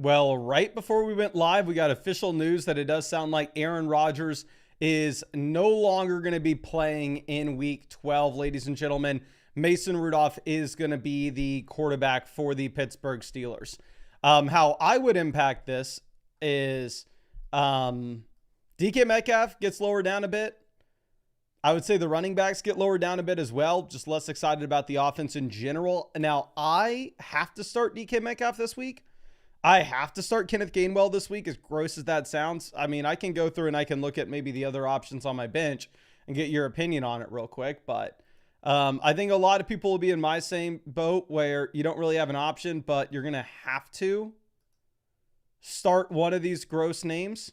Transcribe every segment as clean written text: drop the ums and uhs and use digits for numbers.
Well, right before we went live, we got official news that it does sound like Aaron Rodgers is no longer going to be playing in week 12, ladies and gentlemen. Mason Rudolph is going to be the quarterback for the Pittsburgh Steelers. How I would impact this is DK Metcalf gets lowered down a bit. I would say the running backs get lowered down a bit as well. Just less excited about the offense in general. Now, I have to start DK Metcalf this week. I have to start Kenneth Gainwell this week, as gross as that sounds. I mean, I can go through and I can look at maybe the other options on my bench and get your opinion on it real quick. But I think a lot of people will be in my same boat where you don't really have an option, but you're going to have to start one of these gross names.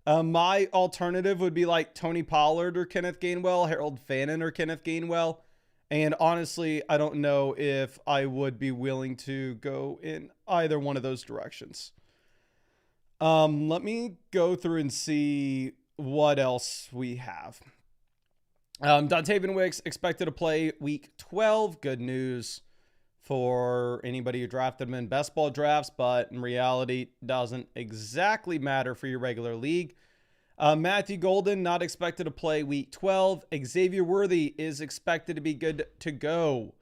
My alternative would be like Tony Pollard or Kenneth Gainwell, Harold Fannin or Kenneth Gainwell. And honestly, I don't know if I would be willing to go in either one of those directions. Let me go through and see what else we have. Dontayvion Wicks expected to play week 12. Good news for anybody who drafted him in best ball drafts, but in reality, doesn't exactly matter for your regular league. Matthew Golden not expected to play week 12. Xavier Worthy is expected to be good to go.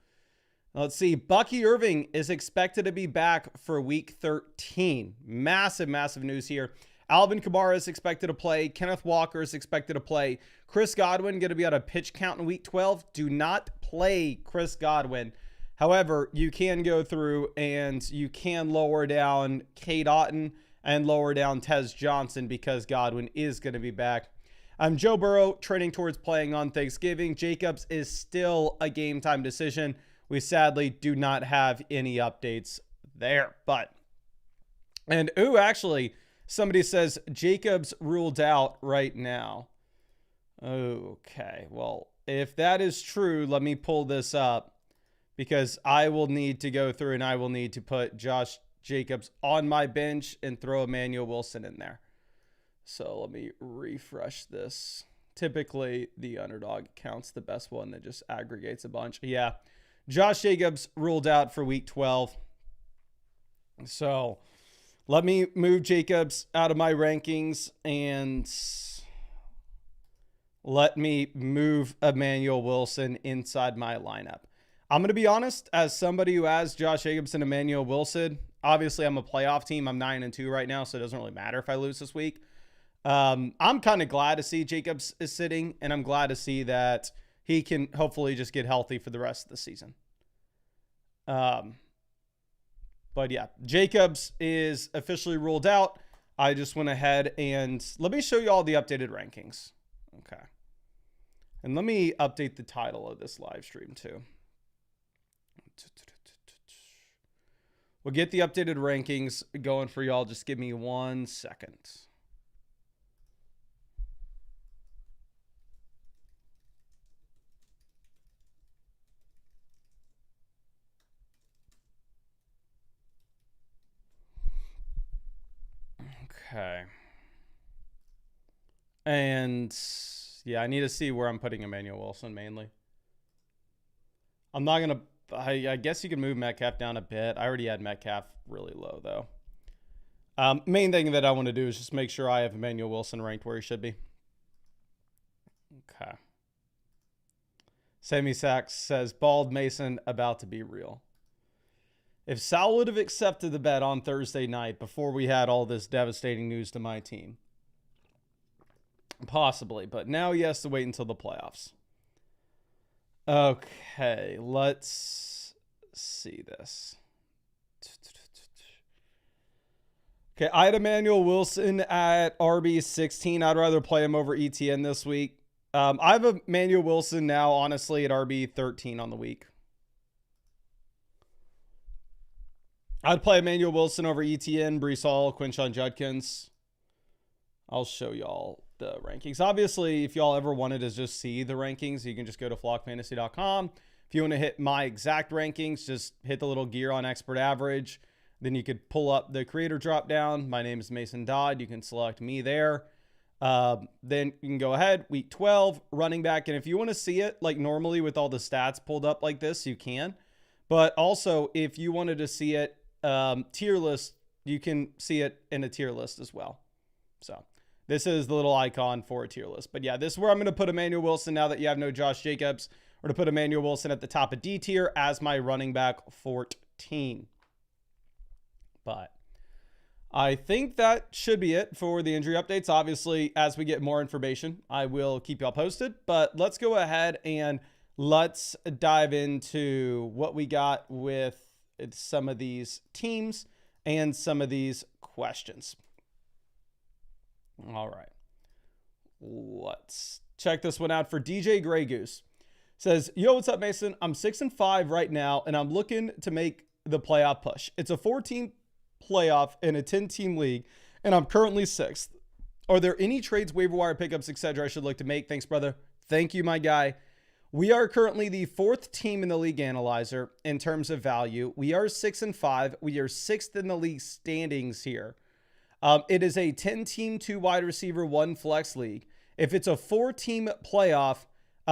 Let's see. Bucky Irving is expected to be back for week 13. Massive, massive news here. Alvin Kamara is expected to play. Kenneth Walker is expected to play. Chris Godwin going to be on a pitch count in week 12. Do not play Chris Godwin. However, you can go through and you can lower down Cade Otton and lower down Tez Johnson because Godwin is going to be back. Joe Burrow trending towards playing on Thanksgiving. Jacobs is still a game time decision. We sadly do not have any updates there. Actually, somebody says Jacobs ruled out right now. Okay, well, if that is true, let me pull this up because I will need to go through and I will need to put Josh Jacobs on my bench and throw Emmanuel Wilson in there. So let me refresh this. Typically, the Underdog account's the best one that just aggregates a bunch. Yeah, Josh Jacobs ruled out for week 12. So let me move Jacobs out of my rankings and let me move Emmanuel Wilson inside my lineup. I'm going to be honest, as somebody who has Josh Jacobs and Emmanuel Wilson, obviously I'm a playoff team. I'm 9-2 right now, so it doesn't really matter if I lose this week. I'm kind of glad to see Jacobs is sitting, and I'm glad to see that he can hopefully just get healthy for the rest of the season. But yeah, Jacobs is officially ruled out. I just went ahead and let me show you all the updated rankings. Okay. And let me update the title of this live stream too. We'll get the updated rankings going for y'all. Just give me 1 second. Okay. And yeah, I need to see where I'm putting Emmanuel Wilson mainly. I'm not going to, I guess you can move Metcalf down a bit. I already had Metcalf really low though. Main thing that I want to do is just make sure I have Emmanuel Wilson ranked where he should be. Okay. Sammy Sachs says, Bald Mason about to be real. If Sal would have accepted the bet on Thursday night before we had all this devastating news to my team, possibly, but now he has to wait until the playoffs. Okay, let's see this. Okay, I had Emmanuel Wilson at RB16. I'd rather play him over ETN this week. I have Emmanuel Wilson now, honestly, at RB13 on the week. I'd play Emmanuel Wilson over ETN, Breece Hall, Quinshon Judkins. I'll show y'all the rankings. Obviously, if y'all ever wanted to just see the rankings, you can just go to flockfantasy.com. If you want to hit my exact rankings, just hit the little gear on expert average. Then you could pull up the creator drop down. My name is Mason Dodd. You can select me there. Then you can go ahead, week 12, running back. And if you want to see it like normally with all the stats pulled up like this, you can. But also, if you wanted to see it tier list you can see it in a tier list as well. So this is the little icon for a tier list. But yeah, this is where I'm going to put Emmanuel Wilson now that you have no Josh Jacobs, or to put Emmanuel Wilson at the top of D tier as my running back 14. But I think that should be it for the injury updates. Obviously, as we get more information, I will keep y'all posted. But let's go ahead and let's dive into what we got with some of these teams and some of these questions. All right. Let's check this one out for DJ Grey Goose. Says, yo, what's up, Mason? I'm 6-5 right now, and I'm looking to make the playoff push. It's a 14 playoff in a 10-team league, and I'm currently 6th. Are there any trades, waiver wire pickups, etc. I should look to make? Thanks, brother. Thank you, my guy. We are currently the 4th team in the league analyzer in terms of value. We are 6-5. We are 6th in the league standings here. It is a 10-team, 2 wide receiver, 1 flex league. If it's a 4-team playoff,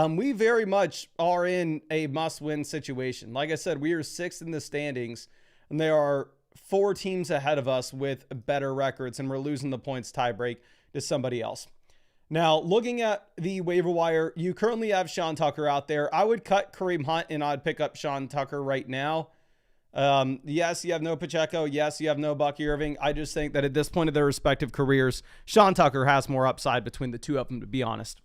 we very much are in a must-win situation. Like I said, we are 6th in the standings, and there are 4 teams ahead of us with better records, and we're losing the points tiebreak to somebody else. Now, looking at the waiver wire, you currently have Sean Tucker out there. I would cut Kareem Hunt, and I'd pick up Sean Tucker right now. Yes, you have no Pacheco. Yes, you have no Bucky Irving. I just think that at this point of their respective careers, Sean Tucker has more upside between the two of them, to be honest.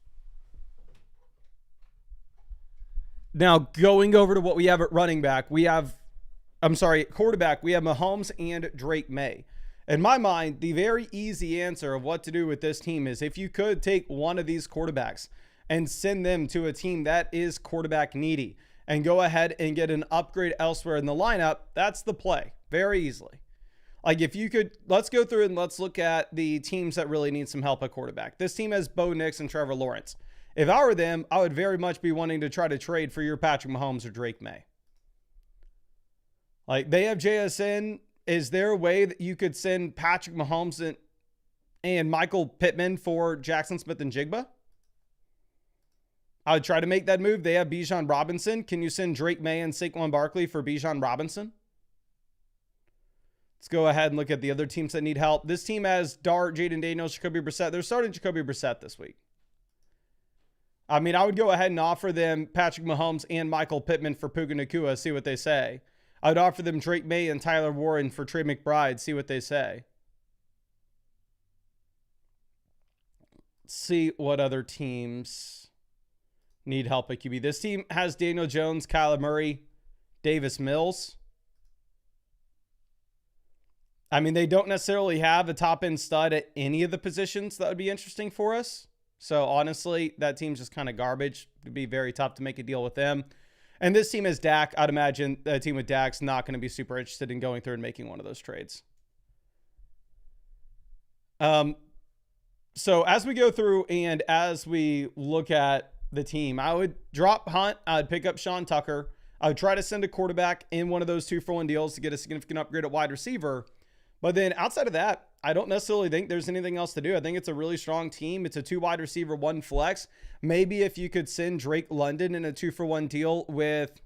Now, going over to what we have at running back, quarterback, we have Mahomes and Drake May. In my mind, the very easy answer of what to do with this team is if you could take one of these quarterbacks and send them to a team that is quarterback needy and go ahead and get an upgrade elsewhere in the lineup, that's the play very easily. Like if you could, let's go through and let's look at the teams that really need some help at quarterback. This team has Bo Nix and Trevor Lawrence. If I were them, I would very much be wanting to try to trade for your Patrick Mahomes or Drake May. Like they have JSN. Is there a way that you could send Patrick Mahomes and Michael Pittman for Jackson Smith and Jigba? I would try to make that move. They have Bijan Robinson. Can you send Drake May and Saquon Barkley for Bijan Robinson? Let's go ahead and look at the other teams that need help. This team has Dart, Jaden Daniels, Jacoby Brissett. They're starting Jacoby Brissett this week. I mean, I would go ahead and offer them Patrick Mahomes and Michael Pittman for Puka Nacua, see what they say. I would offer them Drake May and Tyler Warren for Trey McBride, see what they say. Let's see what other teams need help at QB. This team has Daniel Jones, Kyler Murray, Davis Mills. I mean, they don't necessarily have a top-end stud at any of the positions that would be interesting for us. So, honestly, that team's just kind of garbage. It would be very tough to make a deal with them. And this team is Dak. I'd imagine a team with Dak's not going to be super interested in going through and making one of those trades. So as we go through and as we look at the team, I would drop Hunt. I'd pick up Sean Tucker. I would try to send a quarterback in one of those 2-for-1 deals to get a significant upgrade at wide receiver. But then outside of that, I don't necessarily think there's anything else to do. I think it's a really strong team. It's a 2 wide receiver, 1 flex. Maybe if you could send Drake London in a 2-for-1 deal with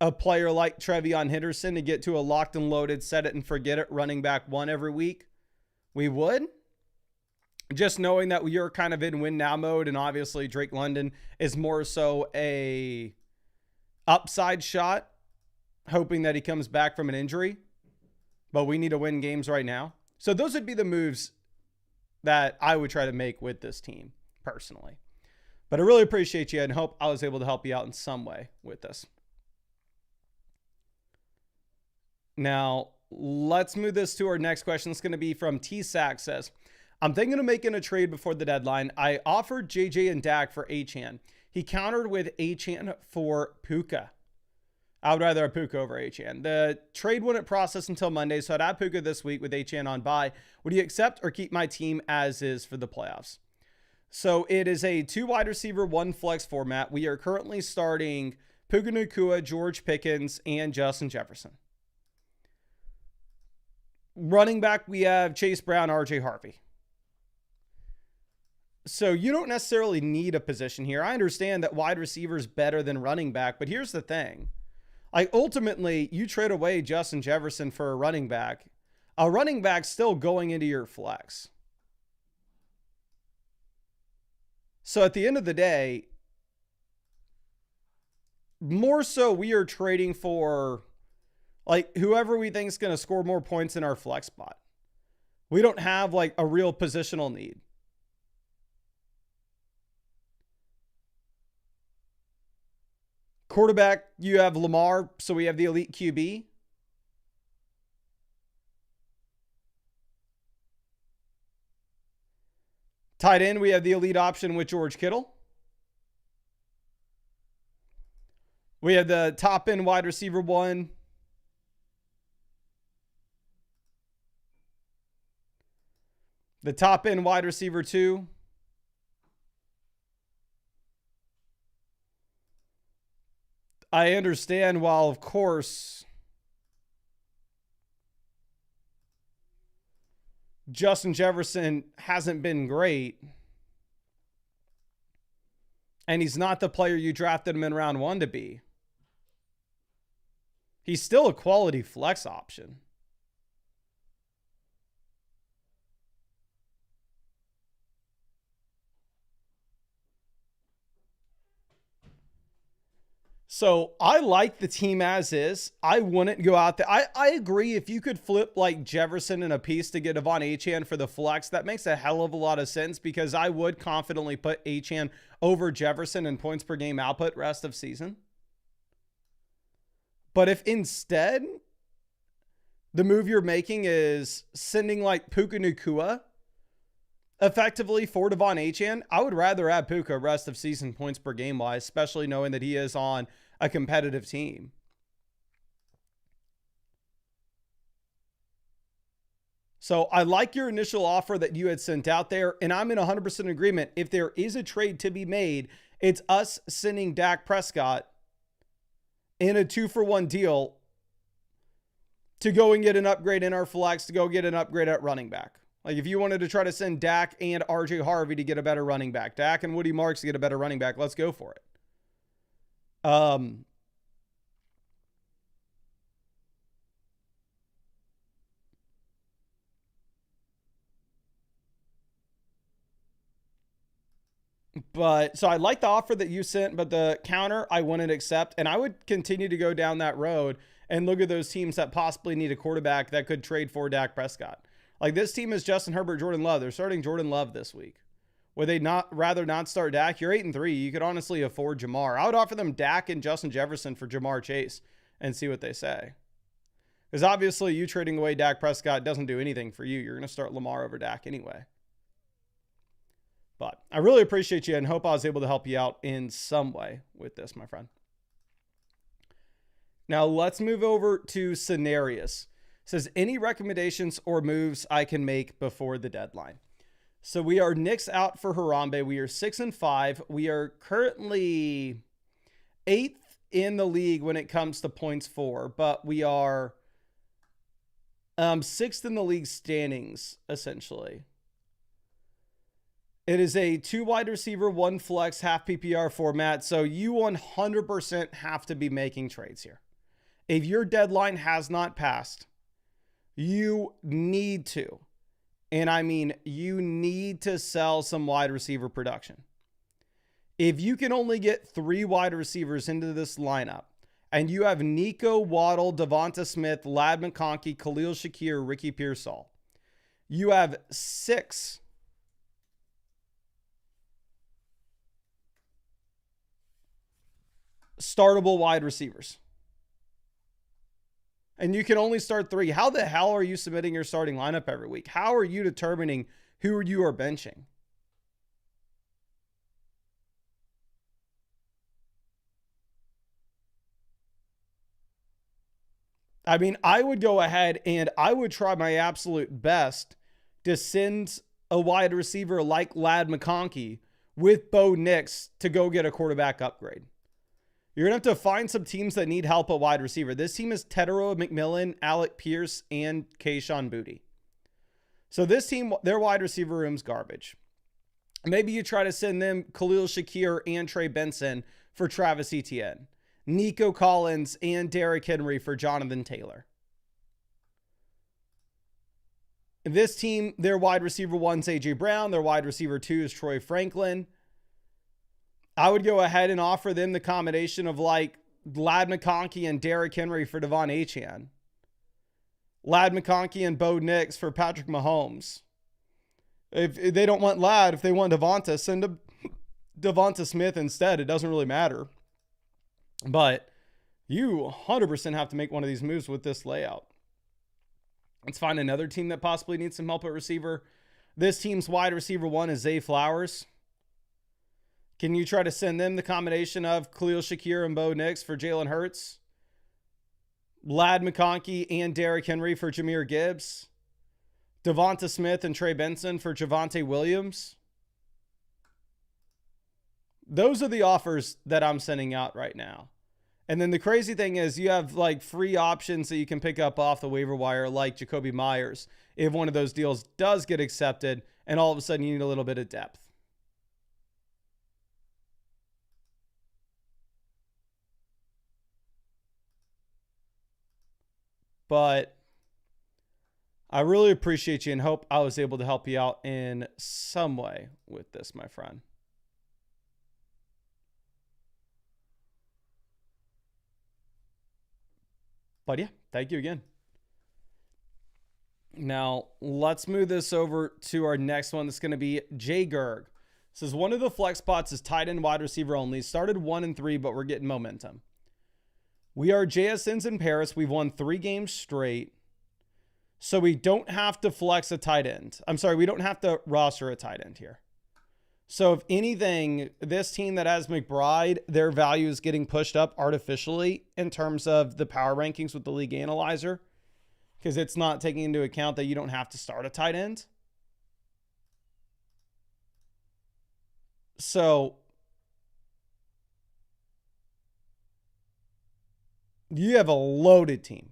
a player like Trevion Henderson to get to a locked and loaded, set it and forget it running back 1 every week, we would. Just knowing that we are kind of in win now mode, and obviously Drake London is more so a upside shot, hoping that he comes back from an injury. But we need to win games right now. So those would be the moves that I would try to make with this team personally. But I really appreciate you and hope I was able to help you out in some way with this. Now, let's move this to our next question. It's going to be from T-Sack says, I'm thinking of making a trade before the deadline. I offered JJ and Dak for Achane. He countered with Achane for Puka. I would rather have Puka over Achane. The trade wouldn't process until Monday, so I'd add Puka this week with Achane on bye. Would you accept or keep my team as is for the playoffs? So it is a 2 wide receiver, 1 flex format. We are currently starting Puka Nacua, George Pickens, and Justin Jefferson. Running back, we have Chase Brown, RJ Harvey. So you don't necessarily need a position here. I understand that wide receiver is better than running back, but here's the thing. Ultimately, you trade away Justin Jefferson for a running back. a running back still going into your flex. So at the end of the day, more so we are trading for like whoever we think is going to score more points in our flex spot. We don't have like a real positional need. Quarterback, you have Lamar, so we have the elite QB. Tight end, we have the elite option with George Kittle. We have the top end wide receiver 1. The top end wide receiver 2. I understand, while of course Justin Jefferson hasn't been great, and he's not the player you drafted him in round 1 to be, he's still a quality flex option. So I like the team as is. I wouldn't go out there. I agree. If you could flip like Jefferson in a piece to get Devon Achane for the flex, that makes a hell of a lot of sense, because I would confidently put Achane over Jefferson in points per game output rest of season. But if instead the move you're making is sending like Puka Nacua effectively for Devon Achane, I would rather have Puka rest of season points per game wise, especially knowing that he is on a competitive team. So I like your initial offer that you had sent out there, and I'm in 100% agreement. If there is a trade to be made, it's us sending Dak Prescott in a 2-for-1 deal to go and get an upgrade in our flex, to go get an upgrade at running back. Like if you wanted to try to send Dak and RJ Harvey to get a better running back, Dak and Woody Marks to get a better running back, let's go for it. But so I like the offer that you sent, but the counter I wouldn't accept. And I would continue to go down that road and look at those teams that possibly need a quarterback that could trade for Dak Prescott. Like this team is Justin Herbert, Jordan Love. They're starting Jordan Love this week. Would they rather not start Dak? You're 8-3. You could honestly afford Jamar. I would offer them Dak and Justin Jefferson for Jamar Chase and see what they say. Because obviously you trading away Dak Prescott doesn't do anything for you. You're going to start Lamar over Dak anyway. But I really appreciate you and hope I was able to help you out in some way with this, my friend. Now let's move over to Scenarius. It says, any recommendations or moves I can make before the deadline? So we are Knicks out for Harambe. We are 6-5. We are currently 8th in the league when it comes to points for, but we are 6th in the league standings, essentially. It is a 2 wide receiver, 1 flex, half PPR format. So you 100% have to be making trades here. If your deadline has not passed, you need to. And I mean, you need to sell some wide receiver production. If you can only get 3 wide receivers into this lineup, and you have Nico, Waddle, Devonta Smith, Ladd McConkey, Khalil Shakir, Ricky Pearsall, you have 6 startable wide receivers. And you can only start 3. How the hell are you submitting your starting lineup every week? How are you determining who you are benching? I mean, I would go ahead and I would try my absolute best to send a wide receiver like Ladd McConkey with Bo Nix to go get a quarterback upgrade. You're going to have to find some teams that need help at wide receiver. This team is Tedero McMillan, Alec Pierce, and Kayshon Boutte. So this team, their wide receiver room's garbage. Maybe you try to send them Khalil Shakir and Trey Benson for Travis Etienne, Nico Collins and Derrick Henry for Jonathan Taylor. This team, their wide receiver 1's A.J. Brown. Their wide receiver 2 is Troy Franklin. I would go ahead and offer them the combination of like Ladd McConkey and Derrick Henry for Devon Achane. Ladd McConkey and Bo Nix for Patrick Mahomes. If they don't want Ladd, if they want Devonta, send them Devonta Smith instead. It doesn't really matter. But you 100% have to make one of these moves with this layout. Let's find another team that possibly needs some help at receiver. This team's wide receiver 1 is Zay Flowers. Can you try to send them the combination of Khalil Shakir and Bo Nix for Jalen Hurts? Ladd McConkey and Derrick Henry for Jahmyr Gibbs? Devonta Smith and Trey Benson for Javonte Williams? Those are the offers that I'm sending out right now. And then the crazy thing is you have like free options that you can pick up off the waiver wire, like Jacoby Myers, if one of those deals does get accepted and all of a sudden you need a little bit of depth. But I really appreciate you and hope I was able to help you out in some way with this, my friend. But yeah, thank you again. Now, let's move this over to our next one. That's going to be Jay Gerg. Says one of the flex spots is tight end wide receiver only. Started 1 and 3, but we're getting momentum. We are JSNs in Paris. We've won 3 games straight. So we don't have to flex a tight end. I'm sorry, we don't have to roster a tight end here. So if anything, this team that has McBride, their value is getting pushed up artificially in terms of the power rankings with the league analyzer, because it's not taking into account that you don't have to start a tight end. So you have a loaded team.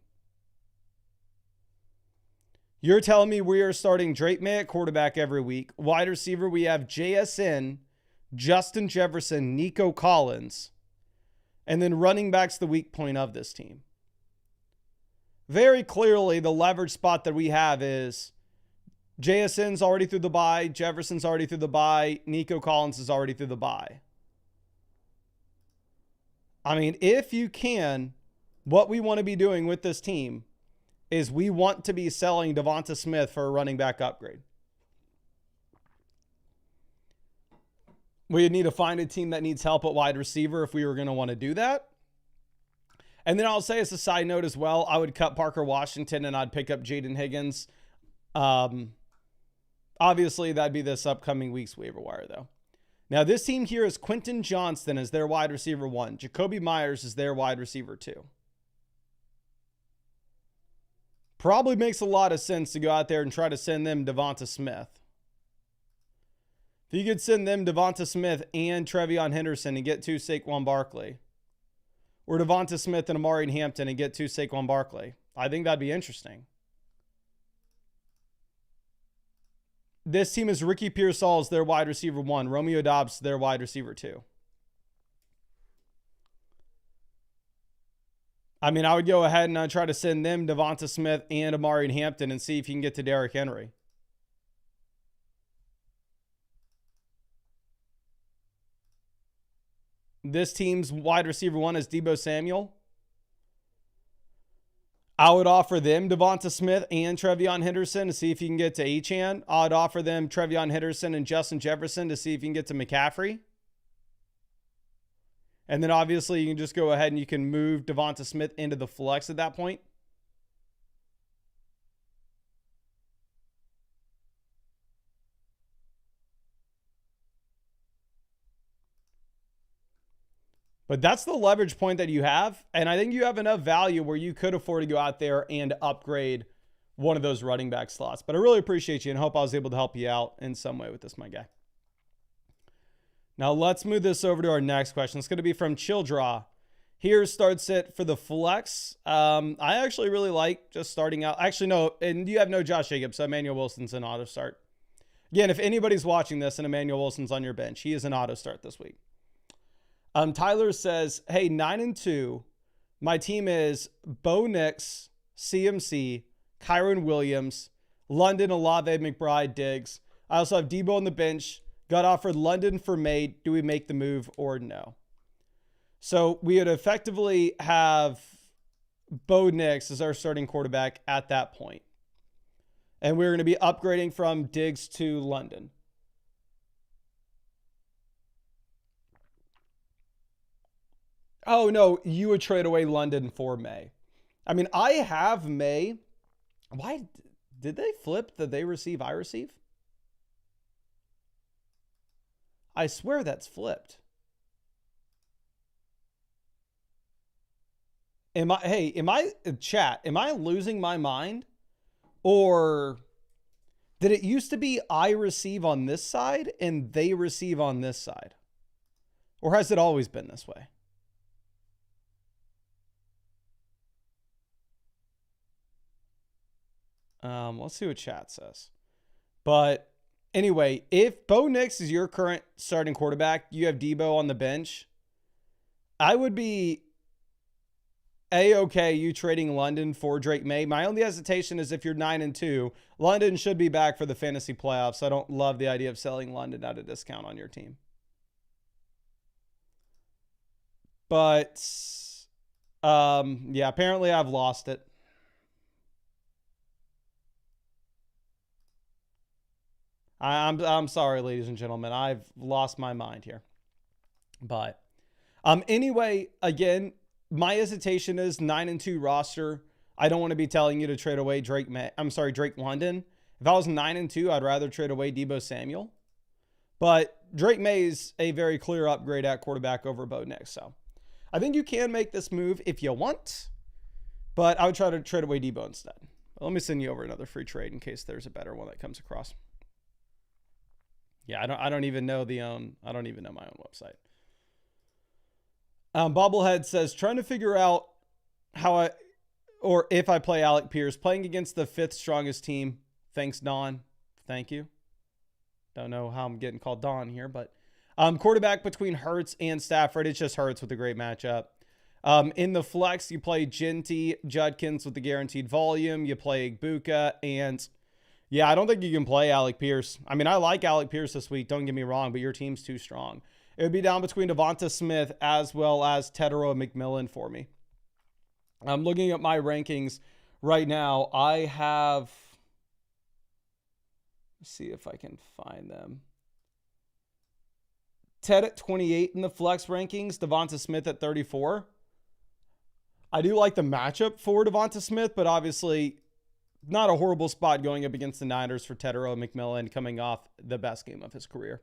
You're telling me we are starting Drake May at quarterback every week. Wide receiver, we have JSN, Justin Jefferson, Nico Collins. And then running back's the weak point of this team. Very clearly, the leverage spot that we have is JSN's already through the bye, Jefferson's already through the bye, Nico Collins is already through the bye. I mean, if you can, what we want to be doing with this team is we want to be selling Devonta Smith for a running back upgrade. We need to find a team that needs help at wide receiver if we were going to want to do that. And then I'll say as a side note as well, I would cut Parker Washington and I'd pick up Jaden Higgins. Obviously, that'd be this upcoming week's waiver wire, though. Now, this team here is Quentin Johnston as their wide receiver 1. Jacoby Myers is their wide receiver 2. Probably makes a lot of sense to go out there and try to send them Devonta Smith. If you could send them Devonta Smith and Trevion Henderson and get 2 Saquon Barkley, or Devonta Smith and Amari Hampton and get 2 Saquon Barkley, I think that'd be interesting. This team is Ricky Pearsall as their wide receiver 1. Romeo Doubs their wide receiver 2. I mean, I would go ahead and I'd try to send them Devonta Smith and Amari Hampton and see if you can get to Derrick Henry. This team's wide receiver 1 is Deebo Samuel. I would offer them Devonta Smith and Trevion Henderson to see if you can get to Achane. I would offer them Trevion Henderson and Justin Jefferson to see if you can get to McCaffrey. And then obviously you can just go ahead and you can move Devonta Smith into the flex at that point. But that's the leverage point that you have. And I think you have enough value where you could afford to go out there and upgrade one of those running back slots. But I really appreciate you and hope I was able to help you out in some way with this, my guy. Now let's move this over to our next question. It's going to be from Childraw. Here starts it for the flex. I actually really like just starting out. Actually, no, and you have no Josh Jacobs, so Emmanuel Wilson's an auto start. Again, if anybody's watching this and Emmanuel Wilson's on your bench, he is an auto start this week. Tyler says, hey, 9-2. My team is Bo Nix, CMC, Kyron Williams, London, Olave, McBride, Diggs. I also have Debo on the bench. Got offered London for May. Do we make the move or no? So we would effectively have Bo Nix as our starting quarterback at that point. And we're going to be upgrading from Diggs to London. Oh, no, you would trade away London for May. I mean, I have May. Why did they flip the they receive, I receive? I swear that's flipped. Am I chat, am I losing my mind? Or did it used to be I receive on this side and they receive on this side? Or has it always been this way? Let's see what chat says. But anyway, if Bo Nix is your current starting quarterback, you have Debo on the bench, I would be A-okay you trading London for Drake May. My only hesitation is if you're 9-2, London should be back for the fantasy playoffs. I don't love the idea of selling London at a discount on your team. But, yeah, apparently I've lost it. I'm sorry, ladies and gentlemen. I've lost my mind here. But anyway, again, my hesitation is 9-2 roster. I don't want to be telling you to trade away Drake London. If I was 9-2, I'd rather trade away Debo Samuel. But Drake May is a very clear upgrade at quarterback over Bo Nix. So I think you can make this move if you want. But I would try to trade away Debo instead. Let me send you over another free trade in case there's a better one that comes across. Yeah, I don't even know my own website. Bobblehead says, trying to figure out if I play Alec Pierce, playing against the 5th strongest team. Thanks, Don. Thank you. Don't know how I'm getting called Don here, but quarterback between Hurts and Stafford. It's just Hurts with a great matchup. In the flex, you play Genty, Judkins with the guaranteed volume. You play Igbuka, and yeah, I don't think you can play Alec Pierce. I mean, I like Alec Pierce this week. Don't get me wrong, but your team's too strong. It would be down between Devonta Smith as well as Tedero McMillan for me. I'm looking at my rankings right now. I have, let's see if I can find them. Ted at 28 in the flex rankings, Devonta Smith at 34. I do like the matchup for Devonta Smith, but obviously not a horrible spot going up against the Niners for Tedero McMillan coming off the best game of his career.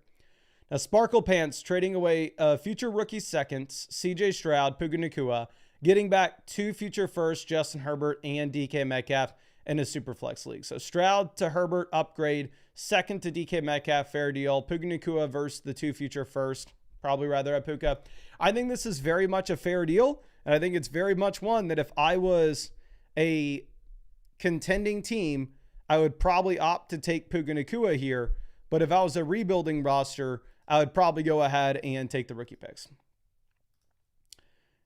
Now, Sparkle Pants trading away future rookie seconds, CJ Stroud, Puka Nacua, getting back 2 future firsts, Justin Herbert and DK Metcalf in a super flex league. So Stroud to Herbert upgrade, second to DK Metcalf, fair deal. Puka Nacua versus the 2 future first, probably rather at Puka. I think this is very much a fair deal, and I think it's very much one that if I was a contending team, I would probably opt to take Puka Nacua here. But if I was a rebuilding roster, I would probably go ahead and take the rookie picks.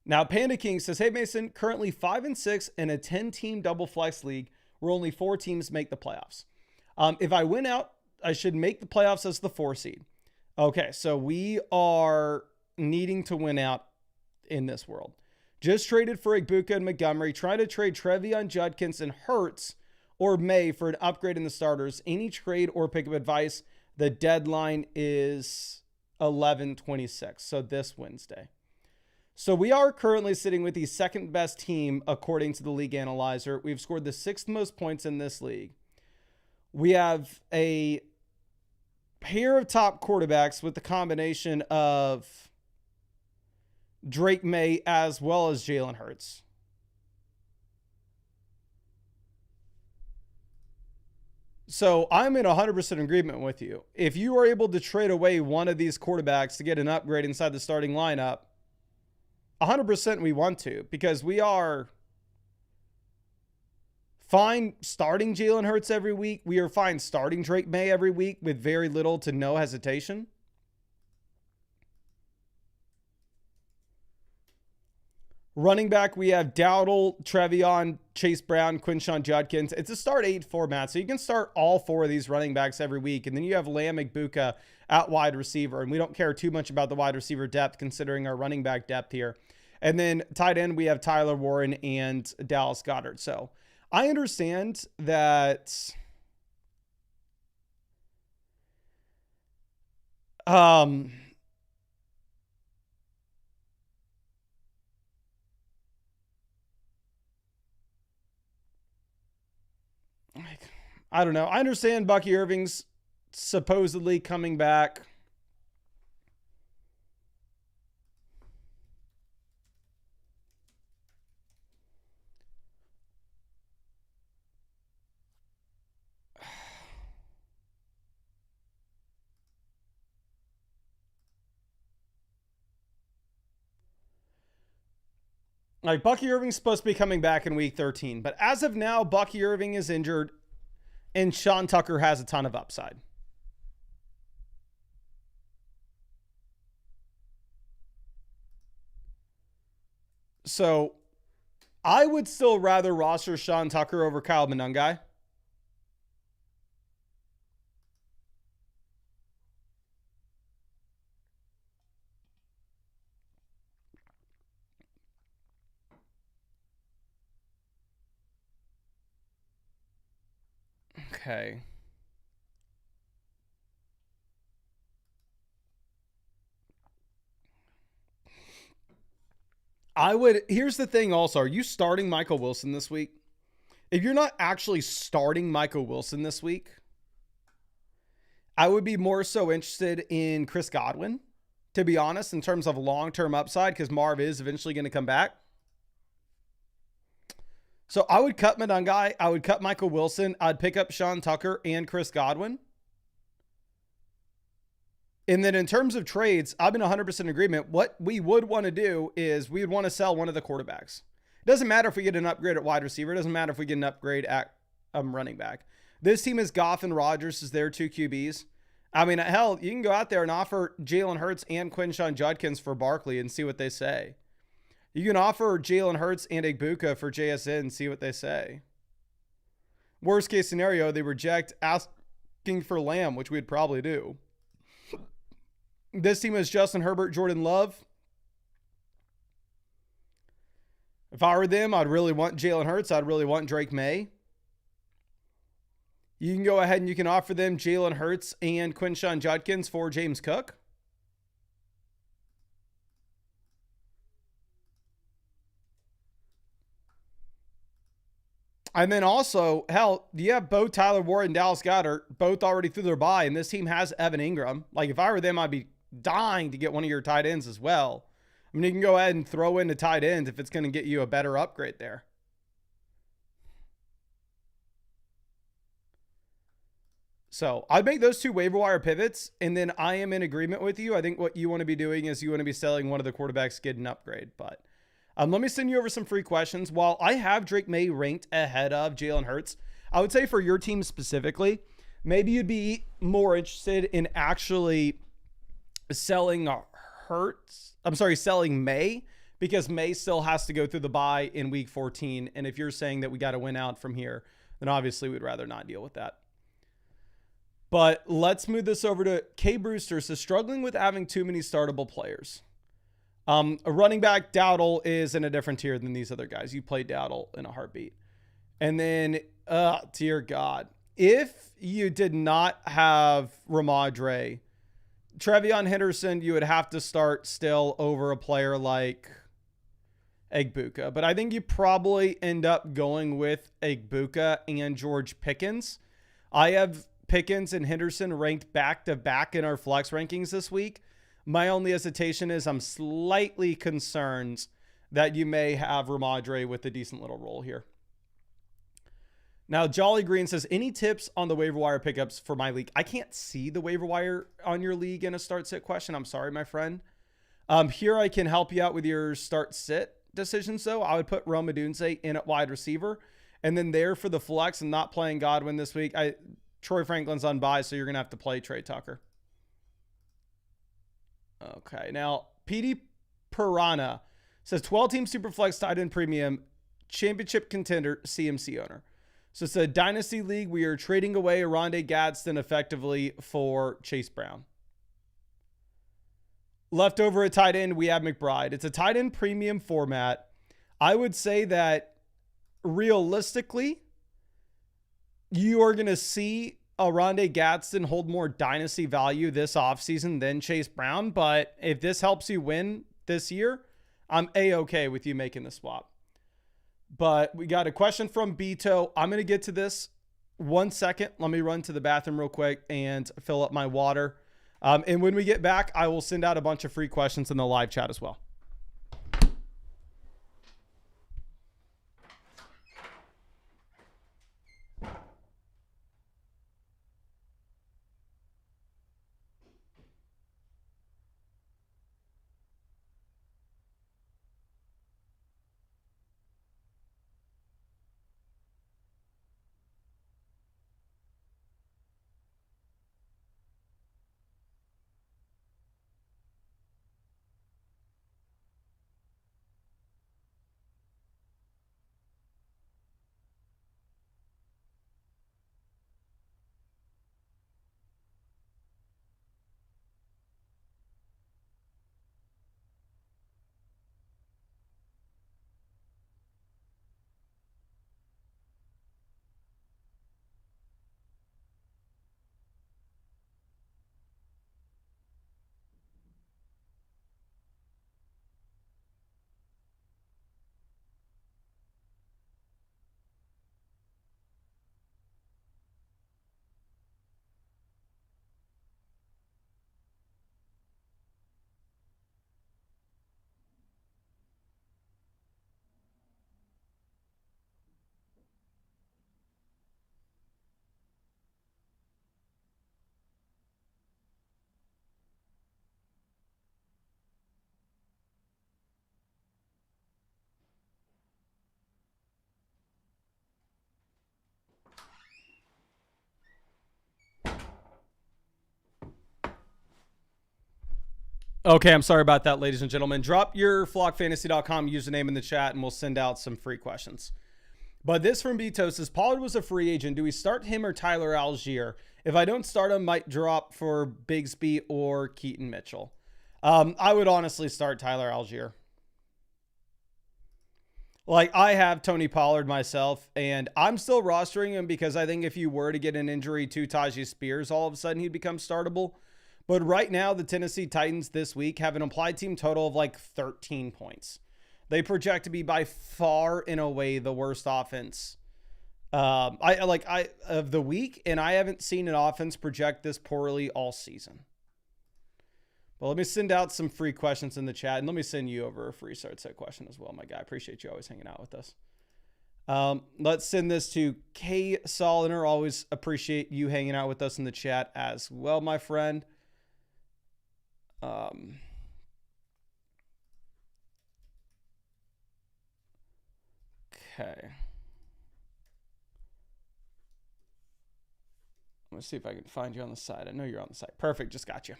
Now, Panda King says, hey, Mason, currently 5-6 in a 10-team double flex league where only 4 teams make the playoffs. If I win out, I should make the playoffs as the 4 seed. Okay, so we are needing to win out in this world. Just traded for Igbuka and Montgomery. Trying to trade Trevion, Judkins, and Hurts or May for an upgrade in the starters. Any trade or pickup advice? The deadline is 11/26, so this Wednesday. So we are currently sitting with the 2nd best team according to the league analyzer. We've scored the 6th most points in this league. We have a pair of top quarterbacks with the combination of Drake May as well as Jalen Hurts. So I'm in 100% agreement with you. If you are able to trade away one of these quarterbacks to get an upgrade inside the starting lineup, 100% we want to, because we are fine starting Jalen Hurts every week. We are fine starting Drake May every week with very little to no hesitation. Running back, we have Dowdle, Trevion, Chase Brown, Quinshon Judkins. It's a start 8 format, so you can start all 4 of these running backs every week. And then you have Lamb Igbuka at wide receiver. And we don't care too much about the wide receiver depth considering our running back depth here. And then tight end, we have Tyler Warren and Dallas Goedert. So I understand that I don't know. I understand Bucky Irving's supposedly coming back. Like, Bucky Irving's supposed to be coming back in week 13, but as of now, Bucky Irving is injured and Sean Tucker has a ton of upside. So I would still rather roster Sean Tucker over Kyle Monangai. Okay. Here's the thing also. Are you starting Michael Wilson this week? If you're not actually starting Michael Wilson this week, I would be more so interested in Chris Godwin, to be honest, in terms of long-term upside, because Marv is eventually going to come back. So I would cut Monangai. I would cut Michael Wilson. I'd pick up Sean Tucker and Chris Godwin. And then in terms of trades, I've been 100% in agreement. What we would want to do is we would want to sell one of the quarterbacks. It doesn't matter if we get an upgrade at wide receiver. It doesn't matter if we get an upgrade at running back. This team is Goff and Rodgers as their 2 QBs. I mean, hell, you can go out there and offer Jalen Hurts and Quinshon Judkins for Barkley and see what they say. You can offer Jalen Hurts and Igbuka for JSN and see what they say. Worst case scenario, they reject asking for Lamb, which we'd probably do. This team is Justin Herbert, Jordan Love. If I were them, I'd really want Jalen Hurts. I'd really want Drake May. You can go ahead and you can offer them Jalen Hurts and Quinshon Judkins for James Cook. And then also, hell, you have both Tyler Ward and Dallas Goedert both already through their bye, and this team has Evan Ingram. Like, if I were them, I'd be dying to get one of your tight ends as well. I mean, you can go ahead and throw in the tight ends if it's going to get you a better upgrade there. So I'd make those 2 waiver wire pivots, and then I am in agreement with you. I think what you want to be doing is you want to be selling one of the quarterbacks, get an upgrade. But let me send you over some free questions. While I have Drake May ranked ahead of Jalen Hurts, I would say for your team specifically, maybe you'd be more interested in actually selling selling May, because May still has to go through the bye in week 14. And if you're saying that we got to win out from here, then obviously we'd rather not deal with that. But let's move this over to K. Brewster. So struggling with having too many startable players. A running back, Dowdle, is in a different tier than these other guys. You play Dowdle in a heartbeat. And then, dear God, if you did not have Ramadre, Trevion Henderson, you would have to start still over a player like Igbuka. But I think you probably end up going with Igbuka and George Pickens. I have Pickens and Henderson ranked back-to-back in our flex rankings this week. My only hesitation is I'm slightly concerned that you may have Ramadre with a decent little role here. Now, Jolly Green says, any tips on the waiver wire pickups for my league? I can't see the waiver wire on your league in a start-sit question. I'm sorry, my friend. Here I can help you out with your start-sit decisions, though. I would put Rome Odunze in at wide receiver. And then there for the flex and not playing Godwin this week, Troy Franklin's on bye, so you're going to have to play Trey Tucker. Okay, now, PD Piranha says 12-team Superflex tight end premium championship contender CMC owner. So it's a dynasty league. We are trading away Oronde Gadsden effectively for Chase Brown. Left over at tight end, we have McBride. It's a tight end premium format. I would say that realistically, you are going to see Oronde Gadsden hold more dynasty value this offseason than Chase Brown. But if this helps you win this year, I'm A-okay with you making the swap. But we got a question from Beto. I'm going to get to this 1 second. Let me run to the bathroom real quick and fill up my water. And when we get back, I will send out a bunch of free questions in the live chat as well. Okay, I'm sorry about that, ladies and gentlemen. Drop your flockfantasy.com username in the chat and we'll send out some free questions. But this from Beto says, Pollard was a free agent. Do we start him or Tyler Algier? If I don't start him, might drop for Bigsby or Keaton Mitchell. I would honestly start Tyler Algier. Like, I have Tony Pollard myself, and I'm still rostering him because I think if you were to get an injury to Tyjae Spears, all of a sudden he'd become startable. But right now, the Tennessee Titans this week have an implied team total of like 13 points. They project to be by far and away the worst offense of the week, and I haven't seen an offense project this poorly all season. Well, let me send out some free questions in the chat, and let me send you over a free start set question as well, my guy. I appreciate you always hanging out with us. Let's send this to K. Soliner. Always appreciate you hanging out with us in the chat as well, my friend. Okay. Let's see if I can find you on the side. I know you're on the site. Perfect. Just got you.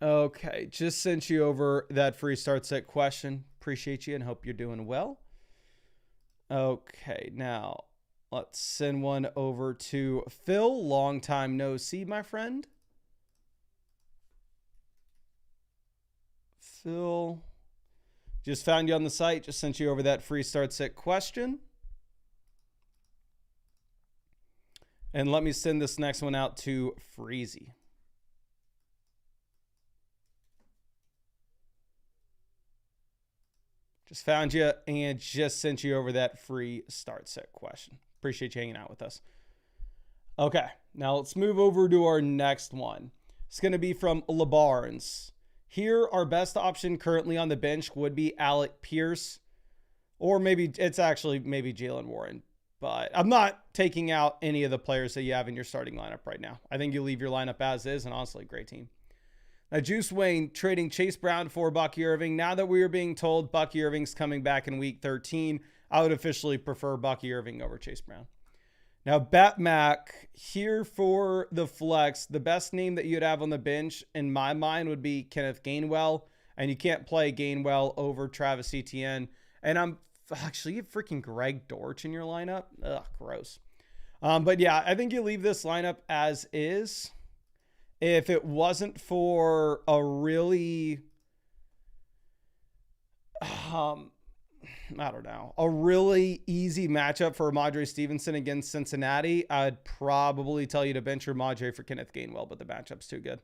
Okay. Just sent you over that free start set question. Appreciate you and hope you're doing well. Okay. Now let's send one over to Phil. Long time no see, my friend. Phil. Just found you on the site. Just sent you over that free start set question. And let me send this next one out to Freezy. Just found you and just sent you over that free start set question. Appreciate you hanging out with us. Okay, now let's move over to our next one. It's going to be from LeBarnes. Here, our best option currently on the bench would be Alec Pierce, or maybe it's actually maybe Jalen Warren. But I'm not taking out any of the players that you have in your starting lineup right now. I think you leave your lineup as is, and honestly, great team. Now, Juice Wayne trading Chase Brown for Bucky Irving. Now that we are being told Bucky Irving's coming back in week 13, I would officially prefer Bucky Irving over Chase Brown. Now, Batmac, here for the flex, the best name that you'd have on the bench, in my mind, would be Kenneth Gainwell. and you can't play Gainwell over Travis Etienne. And I'm actually, you have freaking Greg Dortch in your lineup. Ugh, gross. But yeah, I think you leave this lineup as is. If it wasn't for a really, I don't know, a really easy matchup for Rhamondre Stevenson against Cincinnati, I'd probably tell you to bench Rhamondre for Kenneth Gainwell, but the matchup's too good.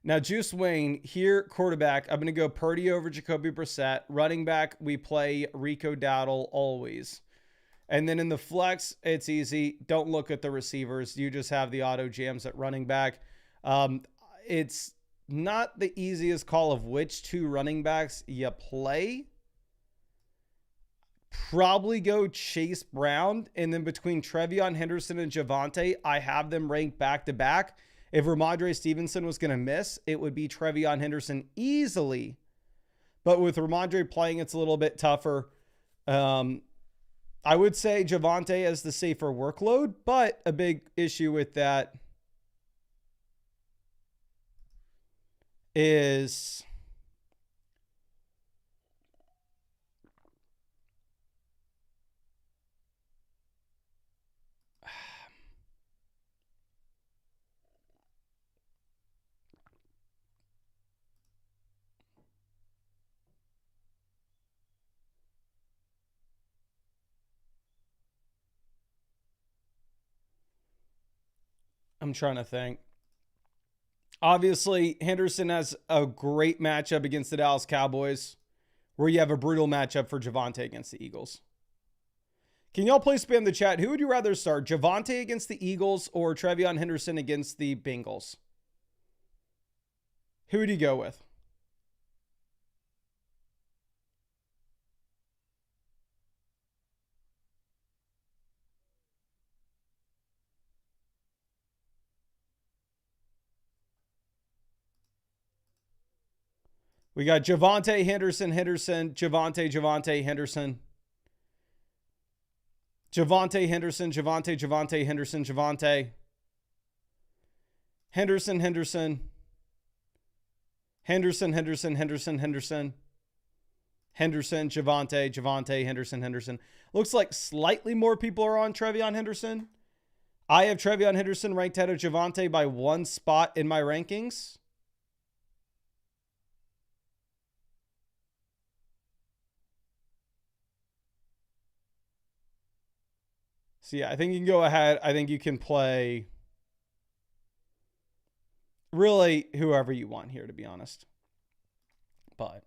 Now, Juice Wayne, here, quarterback, I'm going to go Purdy over Jacoby Brissett. Running back, we play Rico Dowdle always. And then in the flex, it's easy. Don't look at the receivers. You just have the auto jams at running back. It's not the easiest call of which two running backs you play. Probably go Chase Brown. And then between Trevion Henderson and Javonte, I have them ranked back to back. If Rhamondre Stevenson was going to miss, it would be Trevion Henderson easily. But with Rhamondre playing, it's a little bit tougher. I would say Javonte as the safer workload, but a big issue with that is I'm trying to think. Obviously, Henderson has a great matchup against the Dallas Cowboys, where you have a brutal matchup for Javonte against the Eagles. Can y'all please spam the chat? Who would you rather start, Javonte against the Eagles or Trevion Henderson against the Bengals? Who would you go with? We got Javonte, Henderson, Javonte, Henderson. Javonte, Henderson, Javonte, Henderson, Javonte. Henderson, Henderson. Henderson, Javonte, Henderson. Looks like slightly more people are on Trevion Henderson. I have Trevion Henderson ranked ahead of Javonte by one spot in my rankings. So yeah, I think you can go ahead. I think you can play really whoever you want here, to be honest. But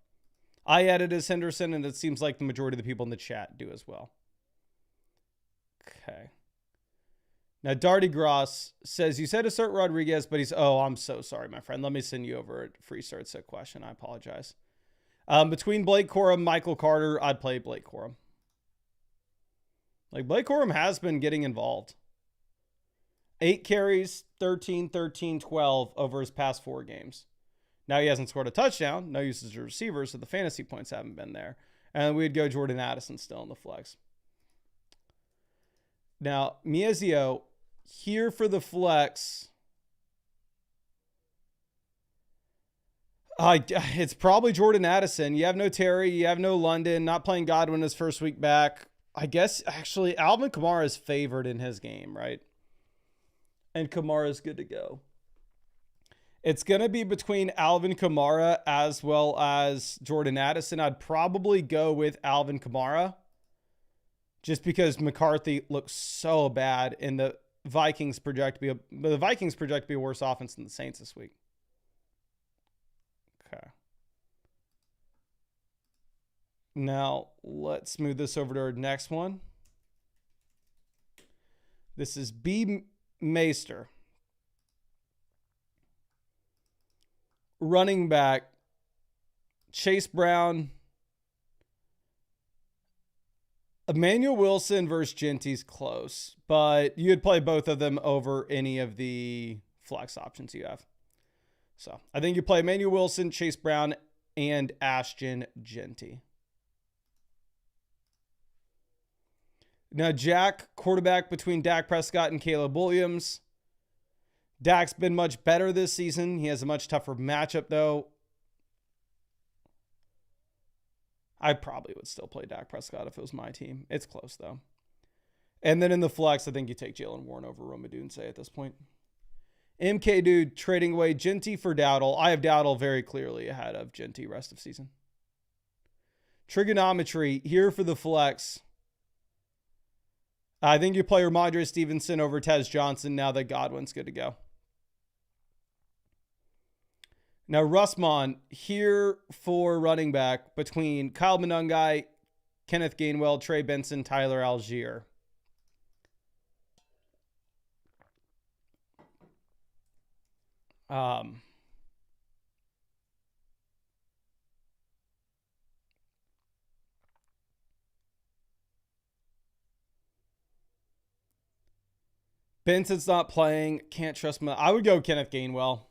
I had it as Henderson, and it seems like the majority of the people in the chat do as well. Okay. Now, Darty Gross says, you said to start Rodriguez, but he's, oh, I'm so sorry, my friend. Let me send you over a free start set question. I apologize. Between Blake Corum, Michael Carter, I'd play Blake Corum. Like, Blake Corum has been getting involved. 8 carries, 13, 12 over his past 4 games. Now he hasn't scored a touchdown. No use as a receiver, so the fantasy points haven't been there. And we'd go Jordan Addison still in the flex. Now, Miezio, here for the flex. It's probably Jordan Addison. You have no Terry. You have no London. Not playing Godwin his first week back. I guess, actually, Alvin Kamara is favored in his game, right? And Kamara is good to go. It's going to be between Alvin Kamara as well as Jordan Addison. I'd probably go with Alvin Kamara just because McCarthy looks so bad, and the Vikings project to be a worse offense than the Saints this week. Okay. Now, let's move this over to our next one. This is B. Meister. Running back, Chase Brown. Emmanuel Wilson versus Genty's close, but you'd play both of them over any of the flex options you have. So I think you play Emmanuel Wilson, Chase Brown, and Ashton Genty. Now, Jack, quarterback between Dak Prescott and Caleb Williams. Dak's been much better this season. He has a much tougher matchup, though. I probably would still play Dak Prescott if it was my team. It's close, though. And then in the flex, I think you take Jalen Warren over Rome Odunze at this point. MK Dude trading away Genty for Dowdle. I have Dowdle very clearly ahead of Genty rest of season. Trigonometry here for the flex. I think you play Ramondre Stevenson over Tez Johnson now that Godwin's good to go. Now, Russmon here for running back between Kyle Monungai, Kenneth Gainwell, Trey Benson, Tyler Algier. Benson's not playing. Can't trust him. I would go Kenneth Gainwell.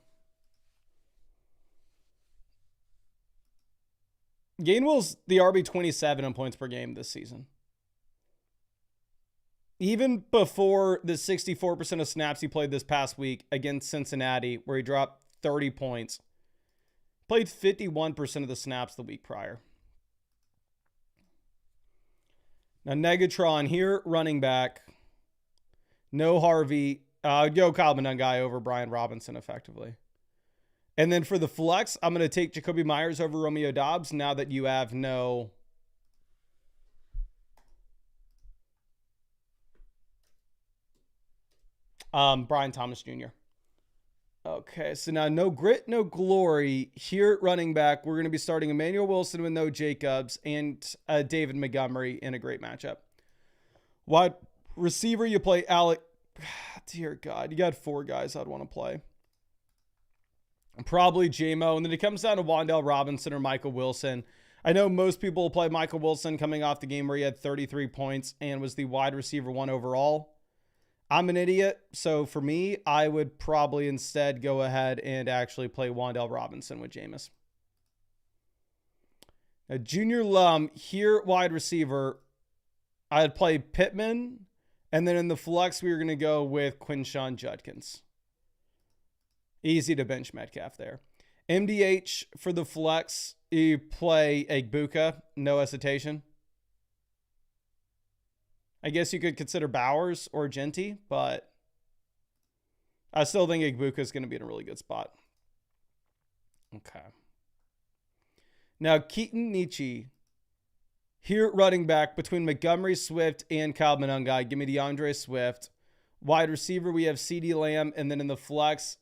Gainwell's the RB27 in points per game this season. Even before the 64% of snaps he played this past week against Cincinnati, where he dropped 30 points, played 51% of the snaps the week prior. Now, Negatron here, running back. No Harvey. Go Kyle Monungai over Brian Robinson effectively. And then for the flex, I'm going to take Jacoby Myers over Romeo Doubs now that you have no... Brian Thomas Jr. Okay, so now no grit, no glory. Here at running back, we're going to be starting Emmanuel Wilson with no Jacobs and David Montgomery in a great matchup. Wide receiver, you play Alec. Dear God, you got 4 guys I'd want to play. Probably JMO, and then it comes down to Wan'Dale Robinson or Michael Wilson. I know most people will play Michael Wilson coming off the game where he had 33 points and was the wide receiver 1 overall. I'm an idiot, so for me, I would probably instead go ahead and actually play Wan'Dale Robinson with Jameis. Now, Junior Lum, here wide receiver, I'd play Pittman, and then in the flex, we were going to go with Quinshon Judkins. Easy to bench Metcalf there. MDH for the flex, you play Egbuka, no hesitation. I guess you could consider Bowers or Genty, but I still think Egbuka is going to be in a really good spot. Okay. Now, Keaton Nietzsche, here at running back between Montgomery, Swift, and Kyle Monungai. Give me DeAndre Swift. Wide receiver, we have CeeDee Lamb, and then in the flex,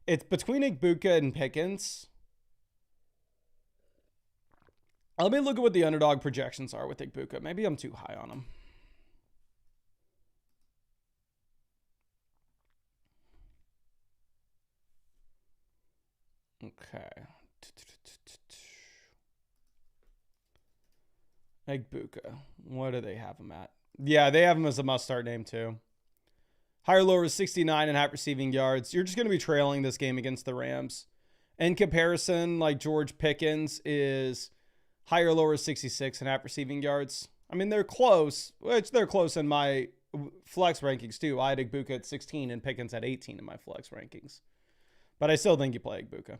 it's between Egbuka and Pickens. Let me look at what the underdog projections are with Egbuka. Maybe I'm too high on him. Okay. Egbuka. What do they have him at? Yeah, they have him as a must-start name too. Higher lower is 69.5 receiving yards. You're just going to be trailing this game against the Rams. In comparison, like George Pickens is higher lower is 66.5 receiving yards. I mean, they're close, which they're close in my flex rankings too. I had Egbuka at 16 and Pickens at 18 in my flex rankings. But I still think you play Egbuka.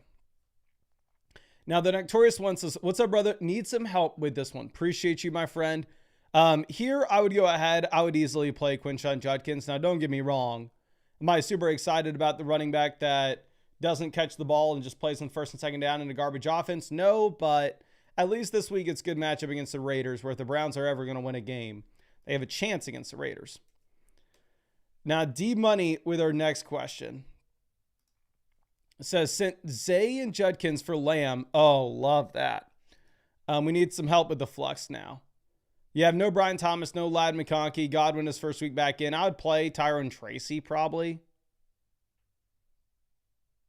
Now, the Notorious One says, what's up, brother? Need some help with this one. Appreciate you, my friend. Here, I would go ahead. I would easily play Quinshon Judkins. Now, don't get me wrong. Am I super excited about the running back that doesn't catch the ball and just plays on first and second down in a garbage offense? No, but at least this week it's a good matchup against the Raiders, where if the Browns are ever going to win a game, they have a chance against the Raiders. Now, D-Money with our next question. It says, sent Zay and Judkins for Lamb. Oh, love that. We need some help with the flux now. You have no Brian Thomas, no Ladd McConkey. Godwin his first week back in. I would play Tyrone Tracy probably.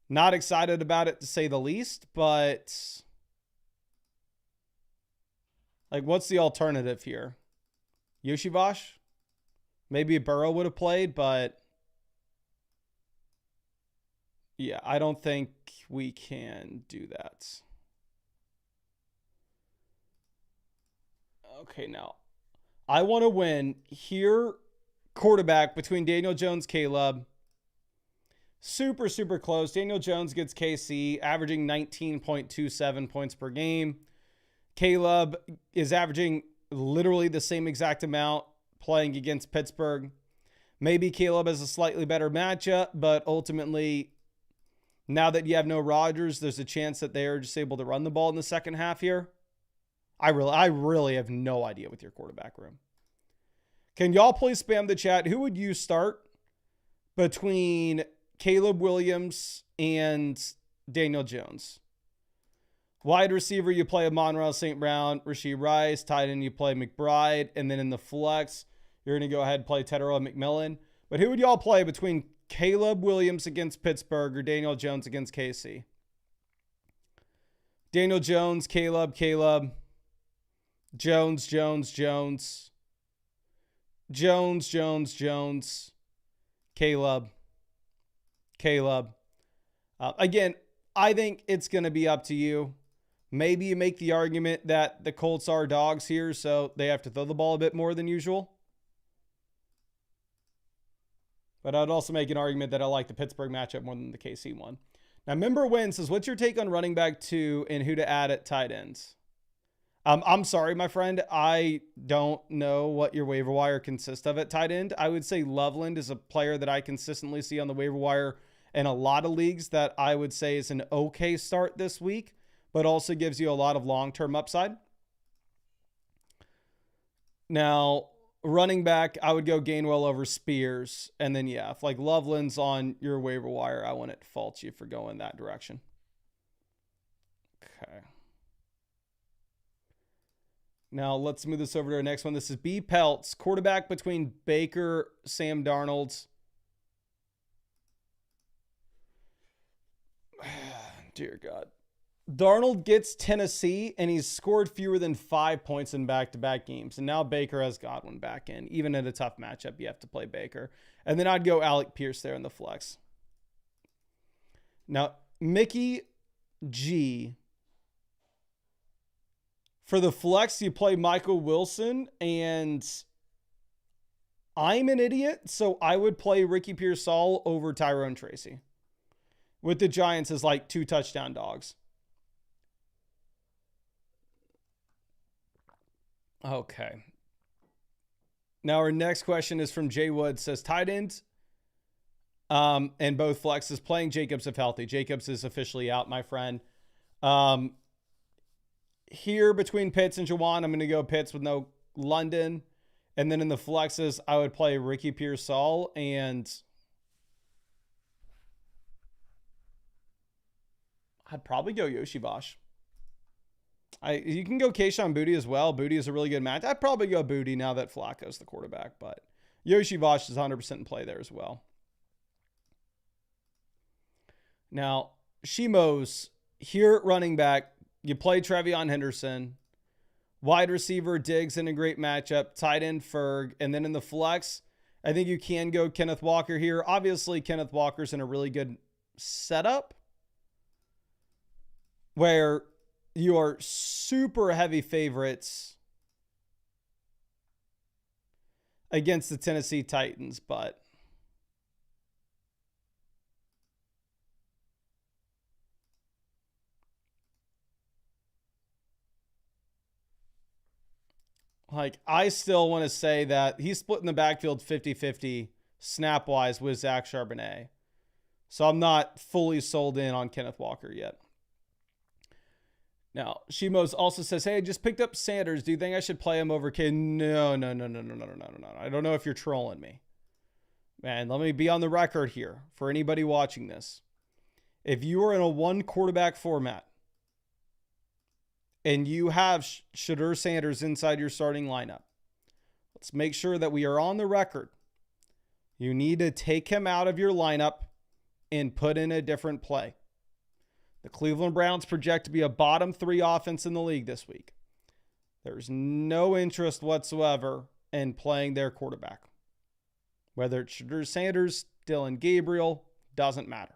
Not excited about it to say the least, but like, what's the alternative here? Yoshivash? Maybe Burrow would have played, but yeah, I don't think we can do that. Okay, now I want to win here. Quarterback between Daniel Jones, Caleb. Super, super close. Daniel Jones gets KC, averaging 19.27 points per game. Caleb is averaging literally the same exact amount playing against Pittsburgh. Maybe Caleb has a slightly better matchup, but ultimately, now that you have no Rodgers, there's a chance that they are just able to run the ball in the second half here. I really have no idea with your quarterback room. Can y'all please spam the chat? Who would you start between Caleb Williams and Daniel Jones? Wide receiver, you play Amon-Ra St. Brown, Rashee Rice. Tight end, you play McBride. And then in the flex, you're going to go ahead and play Tedero McMillan. But who would y'all play between Caleb Williams against Pittsburgh or Daniel Jones against KC? Daniel Jones, Caleb. Jones. Caleb. Again, I think it's going to be up to you. Maybe you make the argument that the Colts are dogs here, so they have to throw the ball a bit more than usual. But I'd also make an argument that I like the Pittsburgh matchup more than the KC one. Now, Member Win says, what's your take on running back 2 and who to add at tight ends? I'm sorry, my friend. I don't know what your waiver wire consists of at tight end. I would say Loveland is a player that I consistently see on the waiver wire in a lot of leagues that I would say is an okay start this week, but also gives you a lot of long-term upside. Now, running back, I would go Gainwell over Spears. And then, yeah, if like Loveland's on your waiver wire, I wouldn't fault you for going that direction. Okay. Now, let's move this over to our next one. This is B. Peltz, quarterback between Baker, Sam Darnold. Dear God. Darnold gets Tennessee, and he's scored fewer than 5 points in back-to-back games. And now Baker has Godwin back in. Even in a tough matchup, you have to play Baker. And then I'd go Alec Pierce there in the flex. Now, Mickey G. For the flex, you play Michael Wilson, and I'm an idiot, so I would play Ricky Pearsall over Tyrone Tracy, with the Giants as like 2 touchdown dogs. Okay. Now our next question is from Jay Wood. Says tight end and both flexes playing Jacobs if healthy. Jacobs is officially out, my friend. Here between Pitts and Juwan, I'm going to go Pitts with no London. And then in the flexes, I would play Ricky Pearsall and I'd probably go Yoshi Bosch. You can go Kayshon Boutte as well. Boutte is a really good match. I'd probably go Boutte now that Flacco's the quarterback, but Yoshi Bosch is 100% in play there as well. Now, Shimo's here at running back. You play Trevion Henderson. Wide receiver, Diggs in a great matchup. Tight end, Ferg. And then in the flex, I think you can go Kenneth Walker here. Obviously, Kenneth Walker's in a really good setup where you are super heavy favorites against the Tennessee Titans, but like, I still want to say that he's splitting the backfield 50-50 snap-wise with Zach Charbonnet. So I'm not fully sold in on Kenneth Walker yet. Now, Shimos also says, hey, I just picked up Sanders. Do you think I should play him over K? No. I don't know if you're trolling me. Man, let me be on the record here for anybody watching this. If you are in a one quarterback format and you have Shadur Sanders inside your starting lineup, let's make sure that we are on the record. You need to take him out of your lineup and put in a different play. The Cleveland Browns project to be a bottom 3 offense in the league this week. There's no interest whatsoever in playing their quarterback. Whether it's Shadur Sanders, Dylan Gabriel, doesn't matter.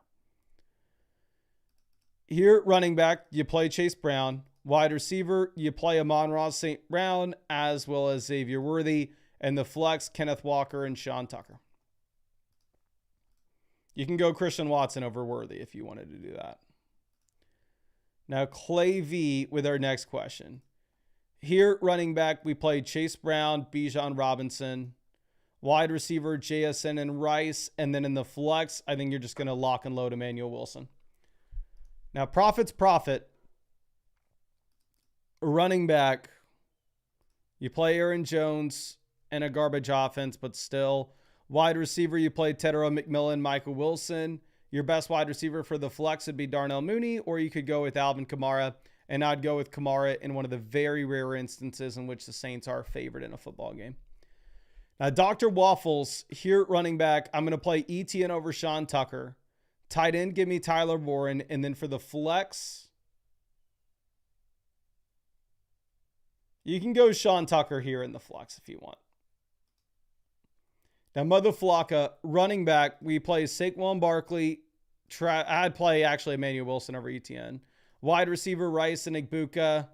Here at running back, you play Chase Brown. Wide receiver, you play Amon-Ra St. Brown as well as Xavier Worthy. And the flex, Kenneth Walker and Sean Tucker. You can go Christian Watson over Worthy if you wanted to do that. Now, Clay V with our next question. Here, running back, we play Chase Brown, Bijan Robinson. Wide receiver, JSN and Rice. And then in the flex, I think you're just going to lock and load Emmanuel Wilson. Now, profit's profit. Running back, you play Aaron Jones and a garbage offense, but still. Wide receiver, you play Tedero McMillan, Michael Wilson. Your best wide receiver for the flex would be Darnell Mooney, or you could go with Alvin Kamara. And I'd go with Kamara in one of the very rare instances in which the Saints are favored in a football game. Now, Dr. Waffles, here at running back, I'm going to play ETN over Sean Tucker. Tight end, give me Tyler Warren. And then for the flex, you can go Sean Tucker here in the flex if you want. Now, Mother Flocka, running back, we play Saquon Barkley. I'd play actually Emmanuel Wilson over ETN. Wide receiver, Rice and Igbuka.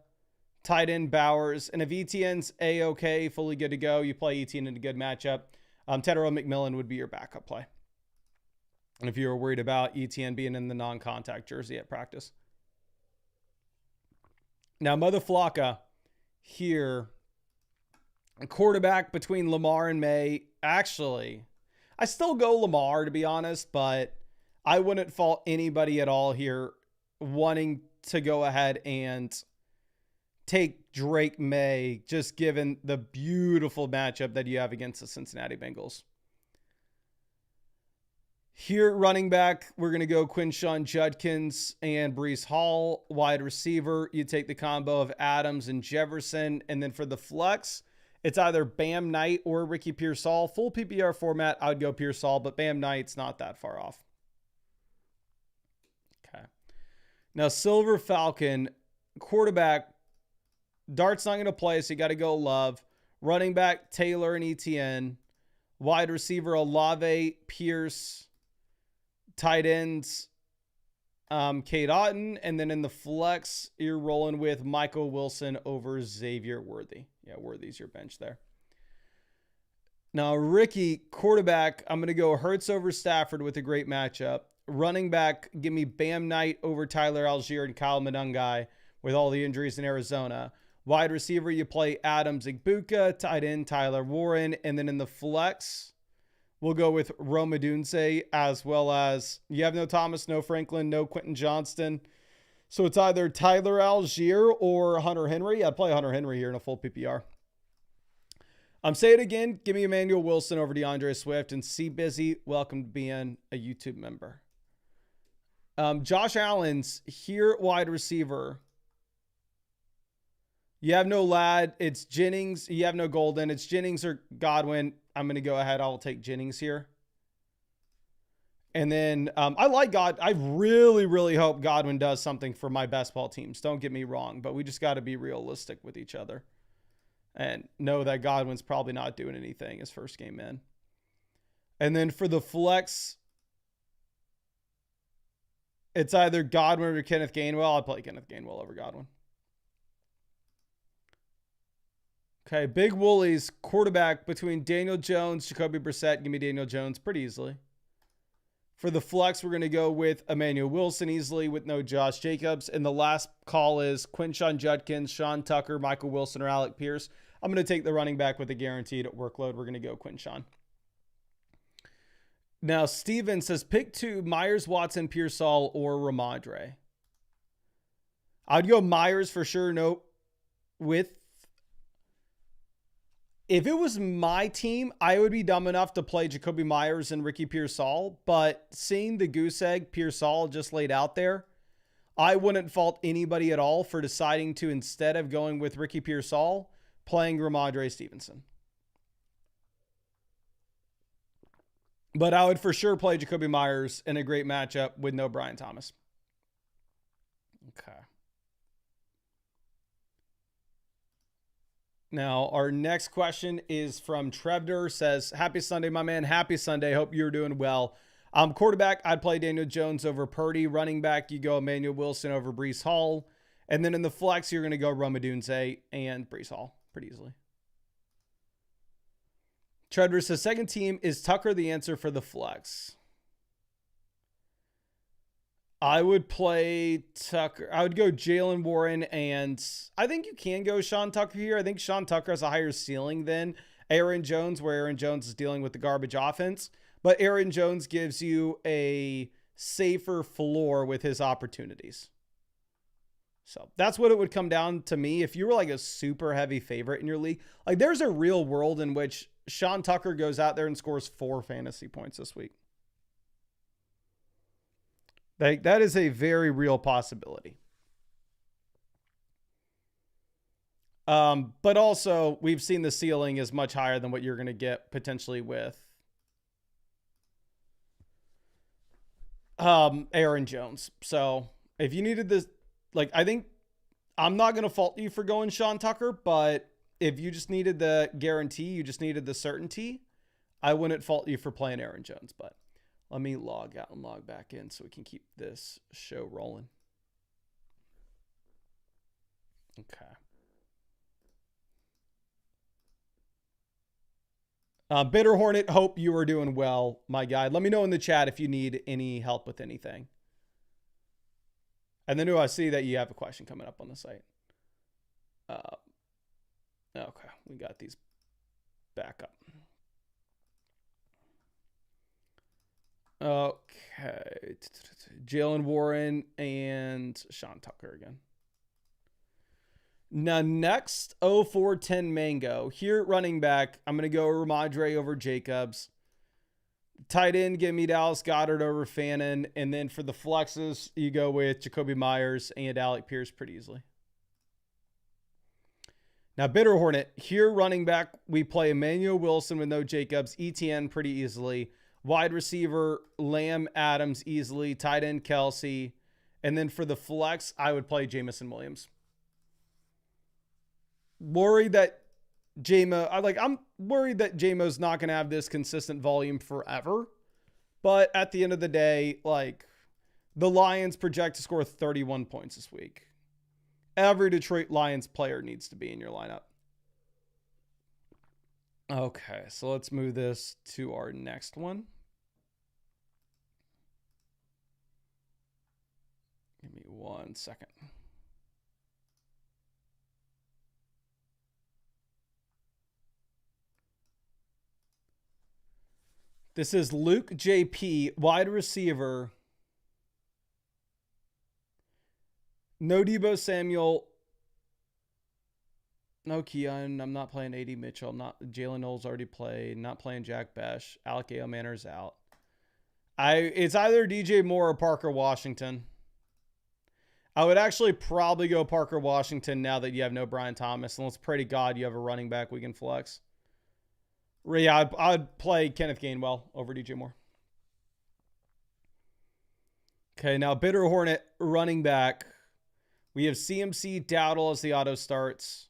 Tight end, Bowers. And if ETN's A-okay, fully good to go, you play ETN in a good matchup. Tedero McMillan would be your backup play. And if you were worried about ETN being in the non-contact jersey at practice. Now, Mother Flocka here. Quarterback between Lamar and May. Actually, I still go Lamar, to be honest, but I wouldn't fault anybody at all here wanting to go ahead and take Drake May, just given the beautiful matchup that you have against the Cincinnati Bengals. Here, running back, we're going to go Quinshon Judkins and Breece Hall. Wide receiver, you take the combo of Adams and Jefferson. And then for the flex, it's either Bam Knight or Ricky Pearsall. Full PPR format, I would go Pearsall, but Bam Knight's not that far off. Okay. Now, Silver Falcon, quarterback, Dart's not going to play, so you got to go Love. Running back, Taylor and ETN. Wide receiver, Olave, Pierce. Tight ends, Cade Otton. And then in the flex, you're rolling with Michael Wilson over Xavier Worthy. Yeah, Worthy's your bench there. Now, Ricky, quarterback, I'm going to go Hurts over Stafford with a great matchup. Running back, give me Bam Knight over Tyler Algier and Kyle Monangai with all the injuries in Arizona. Wide receiver, you play Adams Igbuka. Tight end, Tyler Warren. And then in the flex, we'll go with Rome Odunze, as well as you have no Thomas, no Franklin, no Quentin Johnston. So it's either Tyler Algier or Hunter Henry. I'd play Hunter Henry here in a full PPR. Say it again. Give me Emmanuel Wilson over DeAndre Swift. And C Busy, welcome to being a YouTube member. Josh Allen's here, wide receiver. You have no Ladd. It's Jennings. You have no Golden. It's Jennings or Godwin. I'm going to go ahead. I'll take Jennings here. And then I like God. I really, really hope Godwin does something for my best ball teams. Don't get me wrong, but we just got to be realistic with each other and know that Godwin's probably not doing anything his first game in. And then for the flex, it's either Godwin or Kenneth Gainwell. I'll play Kenneth Gainwell over Godwin. Okay, Big Woolies, quarterback between Daniel Jones, Jacoby Brissett. Give me Daniel Jones pretty easily. For the flex, we're going to go with Emmanuel Wilson easily with no Josh Jacobs. And the last call is Quinshon Judkins, Sean Tucker, Michael Wilson, or Alec Pierce. I'm going to take the running back with a guaranteed workload. We're going to go Quinshon. Now, Steven says, pick two, Myers, Watson, Pearsall, or Ramondre. I'd go Myers for sure. Nope. If it was my team, I would be dumb enough to play Jacoby Myers and Ricky Pearsall, but seeing the goose egg Pearsall just laid out there, I wouldn't fault anybody at all for deciding to, instead of going with Ricky Pearsall, playing Ramondre Stevenson. But I would for sure play Jacoby Myers in a great matchup with no Brian Thomas. Okay. Now, our next question is from Trevor. Says, happy Sunday, my man. Happy Sunday. Hope you're doing well. Quarterback, I'd play Daniel Jones over Purdy. Running back, you go Emmanuel Wilson over Breece Hall. And then in the flex, you're going to go Rome Odunze and Breece Hall pretty easily. Trevor says, second team, is Tucker the answer for the flex? I would play Tucker. I would go Jalen Warren, and I think you can go Sean Tucker here. I think Sean Tucker has a higher ceiling than Aaron Jones, where Aaron Jones is dealing with the garbage offense. But Aaron Jones gives you a safer floor with his opportunities. So that's what it would come down to me. If you were like a super heavy favorite in your league, like there's a real world in which Sean Tucker goes out there and scores 4 fantasy points this week. Like that is a very real possibility. But also we've seen the ceiling is much higher than what you're going to get potentially with Aaron Jones. So if you needed this, like, I think I'm not going to fault you for going Sean Tucker, but if you just needed the guarantee, you just needed the certainty, I wouldn't fault you for playing Aaron Jones. But let me log out and log back in so we can keep this show rolling. Okay. Bitter Hornet, hope you are doing well, my guy. Let me know in the chat if you need any help with anything. And then I see that you have a question coming up on the site. Okay, we got these back up. Okay. Jalen Warren and Sean Tucker again. Now, next, 0410 Mango. Here at running back, I'm going to go Ramadre over Jacobs. Tight end, give me Dallas Goedert over Fannin. And then for the flexes, you go with Jacoby Myers and Alec Pierce pretty easily. Now, Bitter Hornet. Here running back, we play Emmanuel Wilson with no Jacobs. ETN pretty easily. Wide receiver, Lamb, Adams easily. Tight end, Kelsey. And then for the flex, I would play Jamison Williams. Worried that I'm worried that J-Mo's not going to have this consistent volume forever. But at the end of the day, like, the Lions project to score 31 points this week. Every Detroit Lions player needs to be in your lineup. Okay, so let's move this to our next one. Give me 1 second. This is Luke JP, wide receiver. No Deebo Samuel. No Keon. I'm not playing AD Mitchell. I'm not. Jalen Knowles already played. Not playing Jack Besh. Alec Manner's out. It's either DJ Moore or Parker Washington. I would actually probably go Parker Washington now that you have no Brian Thomas. And let's pray to God you have a running back we can flex. Yeah, I'd play Kenneth Gainwell over DJ Moore. Okay, now Bitter Hornet running back. We have CMC Dowdle as the auto starts.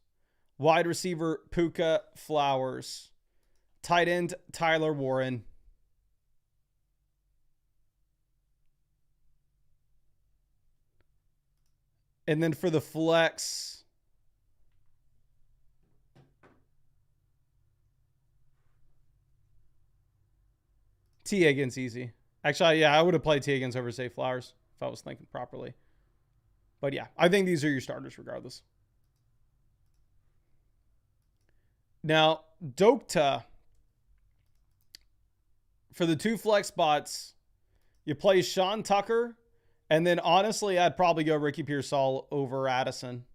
Wide receiver Puka Flowers. Tight end Tyler Warren. And then for the flex, T. Higgins easy. Actually, yeah, I would have played T. Higgins over Zay Flowers if I was thinking properly. But yeah, I think these are your starters regardless. Now, Dokta, for the 2 flex spots, you play Sean Tucker, and then honestly, I'd probably go Ricky Pearsall over Addison.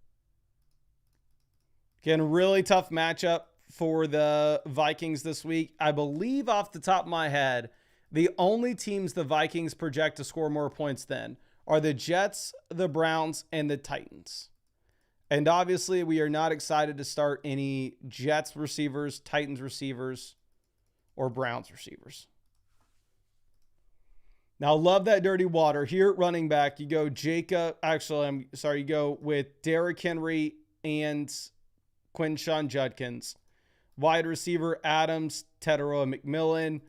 Again, really tough matchup for the Vikings this week. I believe off the top of my head, the only teams the Vikings project to score more points than are the Jets, the Browns, and the Titans. And obviously, we are not excited to start any Jets receivers, Titans receivers, or Browns receivers. Now, love that dirty water. Here at running back, you go you go with Derrick Henry and Quinshon Judkins. Wide receiver, Adams, Teteroa McMillan.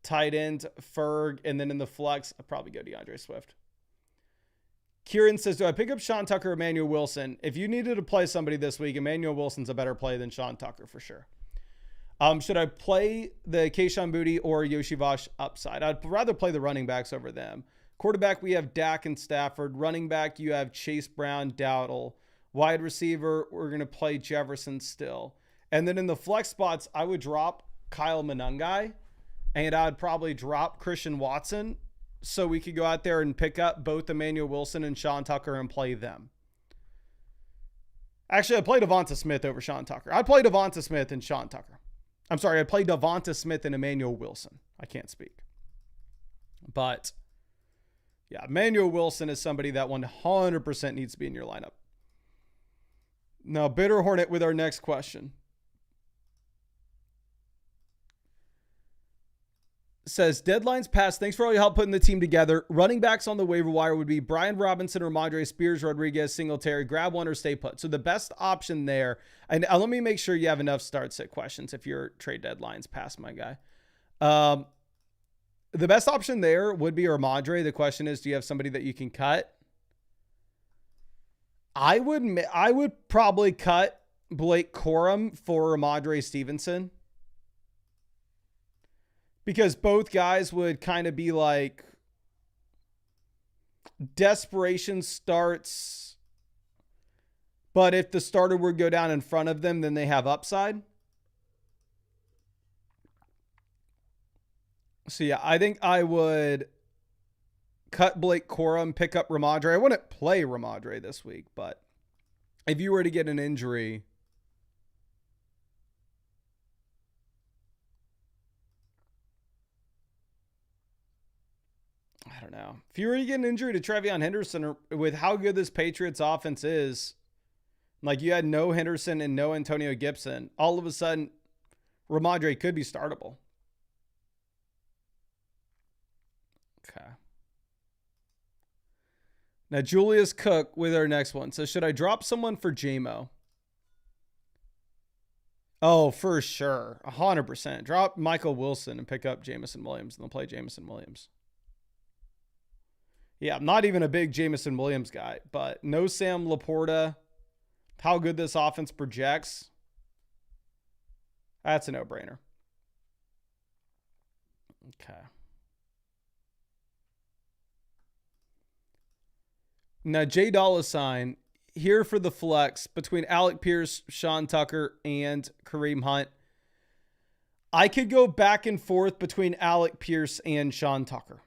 Tight end, Ferg. And then in the flex, I'd probably go DeAndre Swift. Kieran says, do I pick up Sean Tucker or Emmanuel Wilson? If you needed to play somebody this week, Emmanuel Wilson's a better play than Sean Tucker for sure. Should I play the Kayshon Boutte or Yoshi Vosh upside? I'd rather play the running backs over them. Quarterback, we have Dak and Stafford. Running back, you have Chase Brown, Dowdle. Wide receiver, we're going to play Jefferson still. And then in the flex spots, I would drop Kyle Monangai, and I'd probably drop Christian Watson so we could go out there and pick up both Emmanuel Wilson and Sean Tucker and play them. Actually, I'd play Devonta Smith over Sean Tucker. I'd play Devonta Smith and Sean Tucker. I'm sorry, I'd play Devonta Smith and Emmanuel Wilson. I can't speak. But, yeah, Emmanuel Wilson is somebody that 100% needs to be in your lineup. Now, Bitter Hornet with our next question. Says, deadlines passed. Thanks for all your help putting the team together. Running backs on the waiver wire would be Brian Robinson or Ramondre Spears, Rodriguez, Singletary. Grab one or stay put. So the best option there, and let me make sure you have enough start sit questions if your trade deadline's passed, my guy. The best option there would be Ramondre. The question is, do you have somebody that you can cut? I would probably cut Blake Corum for Ramondre Stevenson. Because both guys would kind of be like desperation starts. But if the starter would go down in front of them, then they have upside. So yeah, I think I would cut Blake Corum, pick up Ramondre. I wouldn't play Ramondre this week, but if you were to get an injury, I don't know. If you were to get an injury to Trevion Henderson, or with how good this Patriots offense is, like you had no Henderson and no Antonio Gibson, all of a sudden, Ramondre could be startable. Okay. Now, Julius Cook with our next one. So, should I drop someone for JMO? Oh, for sure. 100%. Drop Michael Wilson and pick up Jamison Williams, and they'll play Jamison Williams. Yeah, I'm not even a big Jamison Williams guy, but no Sam Laporta. How good this offense projects. That's a no-brainer. Okay. Now, Jay Dollar here for the flex between Alec Pierce, Sean Tucker, and Kareem Hunt. I could go back and forth between Alec Pierce and Sean Tucker.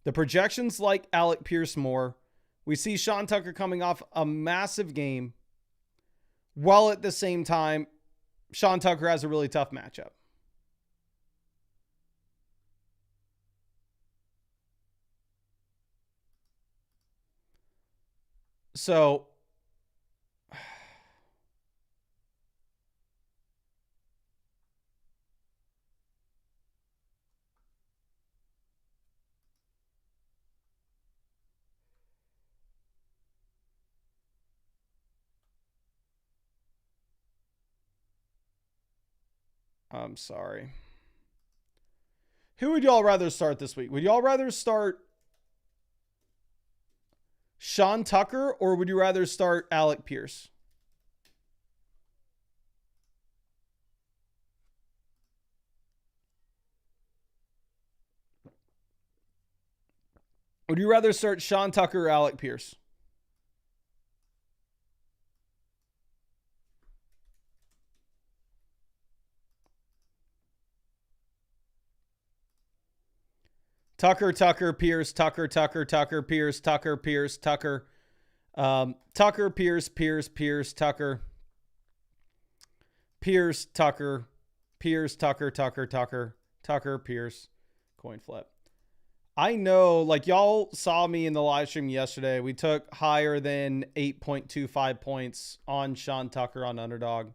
The projections like Alec Pierce more. We see Sean Tucker coming off a massive game, while at the same time, Sean Tucker has a really tough matchup. So, I'm sorry. Who would y'all rather start this week? Would y'all rather start Sean Tucker or would you rather start Alec Pierce? Would you rather start Sean Tucker or Alec Pierce? Tucker, Pierce, Tucker, Pierce, Pierce, Tucker. Tucker, Pierce, Tucker. Pierce, Tucker. Pierce, Tucker, Pierce. Coin flip. I know, like y'all saw me in the live stream yesterday. We took higher than 8.25 points on Sean Tucker on Underdog.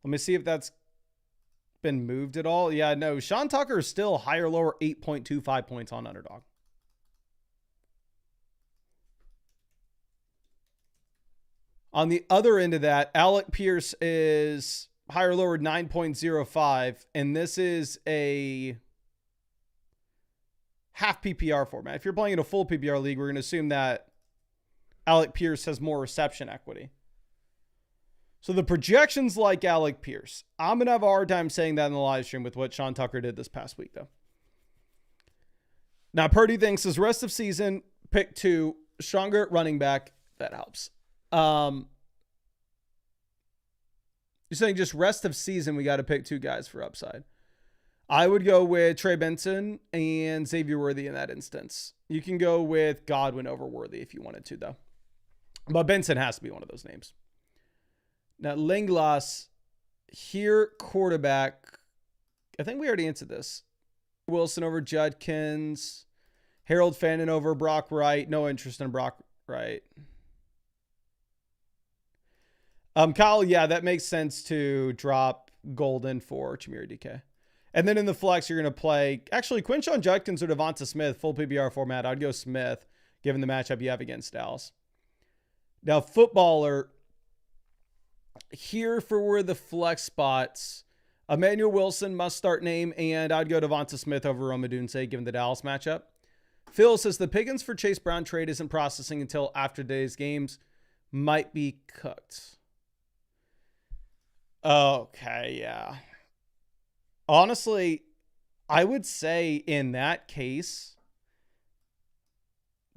Let me see if that's been moved at all. Yeah, no, Sean Tucker is still higher, lower 8.25 points on Underdog. On the other end of that, Alec Pierce is higher, lower 9.05, and this is a half PPR format. If you're playing in a full PPR league, we're going to assume that Alec Pierce has more reception equity. So the projections like Alec Pierce. I'm going to have a hard time saying that in the live stream with what Sean Tucker did this past week, though. Now, Purdy thinks his rest of season pick 2, stronger at running back. That helps. You're saying just rest of season, we got to pick 2 guys for upside. I would go with Trey Benson and Xavier Worthy in that instance. You can go with Godwin over Worthy if you wanted to, though. But Benson has to be one of those names. Now, Linglas, here, quarterback. I think we already answered this. Wilson over Judkins. Harold Fannin over Brock Wright. No interest in Brock Wright. Kyle, yeah, that makes sense to drop Golden for Chimere DK. And then in the flex, you're going to play, actually, Quinshon Judkins or Devonta Smith, full PPR format. I'd go Smith, given the matchup you have against Dallas. Now, footballer, here for where the flex spots, Emmanuel Wilson, must start name, and I'd go Devonta Smith over Rome Odunze, given the Dallas matchup. Phil says the Pickens for Chase Brown trade isn't processing until after today's games. Might be cooked. Okay, yeah. Honestly, I would say in that case,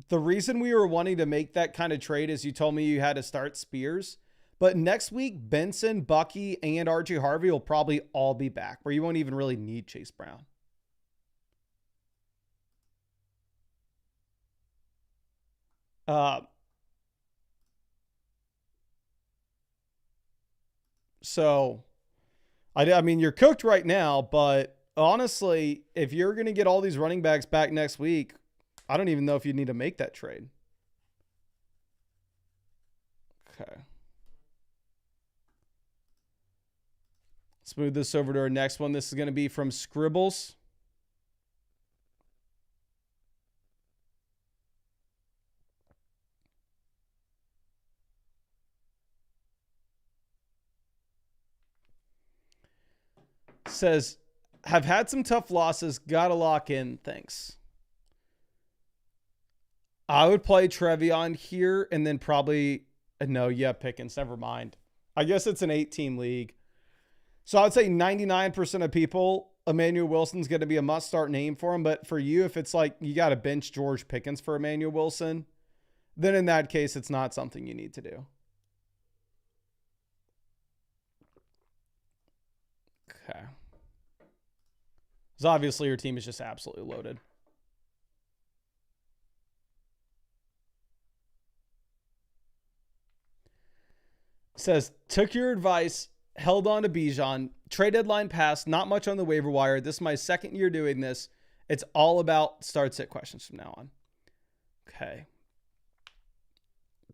the reason we were wanting to make that kind of trade is you told me you had to start Spears. But next week, Benson, Bucky, and RJ Harvey will probably all be back, where you won't even really need Chase Brown. So, I mean, you're cooked right now, but honestly, if you're going to get all these running backs back next week, I don't even know if you need to make that trade. Okay. Let's move this over to our next one. This is going to be from Scribbles. Says, have had some tough losses. Got to lock in. Thanks. I would play Trevion here and then probably, no, yeah, Pickens. Never mind. I guess it's an 8-team league. So I would say 99% of people, Emmanuel Wilson's going to be a must-start name for him. But for you, if it's like you got to bench George Pickens for Emmanuel Wilson, then in that case, it's not something you need to do. Okay. Because obviously your team is just absolutely loaded. Says, took your advice, held on to Bijan, trade deadline passed, not much on the waiver wire. This is my second year doing this. It's all about start-sit questions from now on. Okay.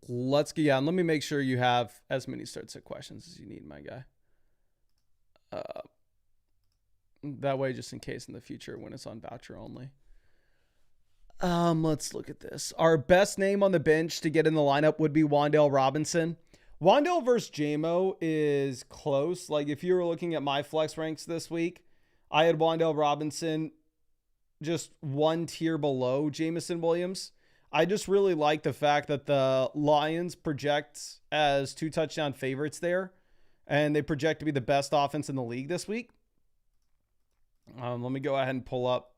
Let's get on. Let me make sure you have as many start-sit questions as you need, my guy. That way, just in case in the future when it's on voucher only. Let's look at this. Our best name on the bench to get in the lineup would be Wan'Dale Robinson. Wan'Dale versus JMO is close. Like if you were looking at my flex ranks this week, I had Wan'Dale Robinson just one tier below Jameson Williams. I just really like the fact that the Lions project as 2 touchdown favorites there, and they project to be the best offense in the league this week. Let me go ahead and pull up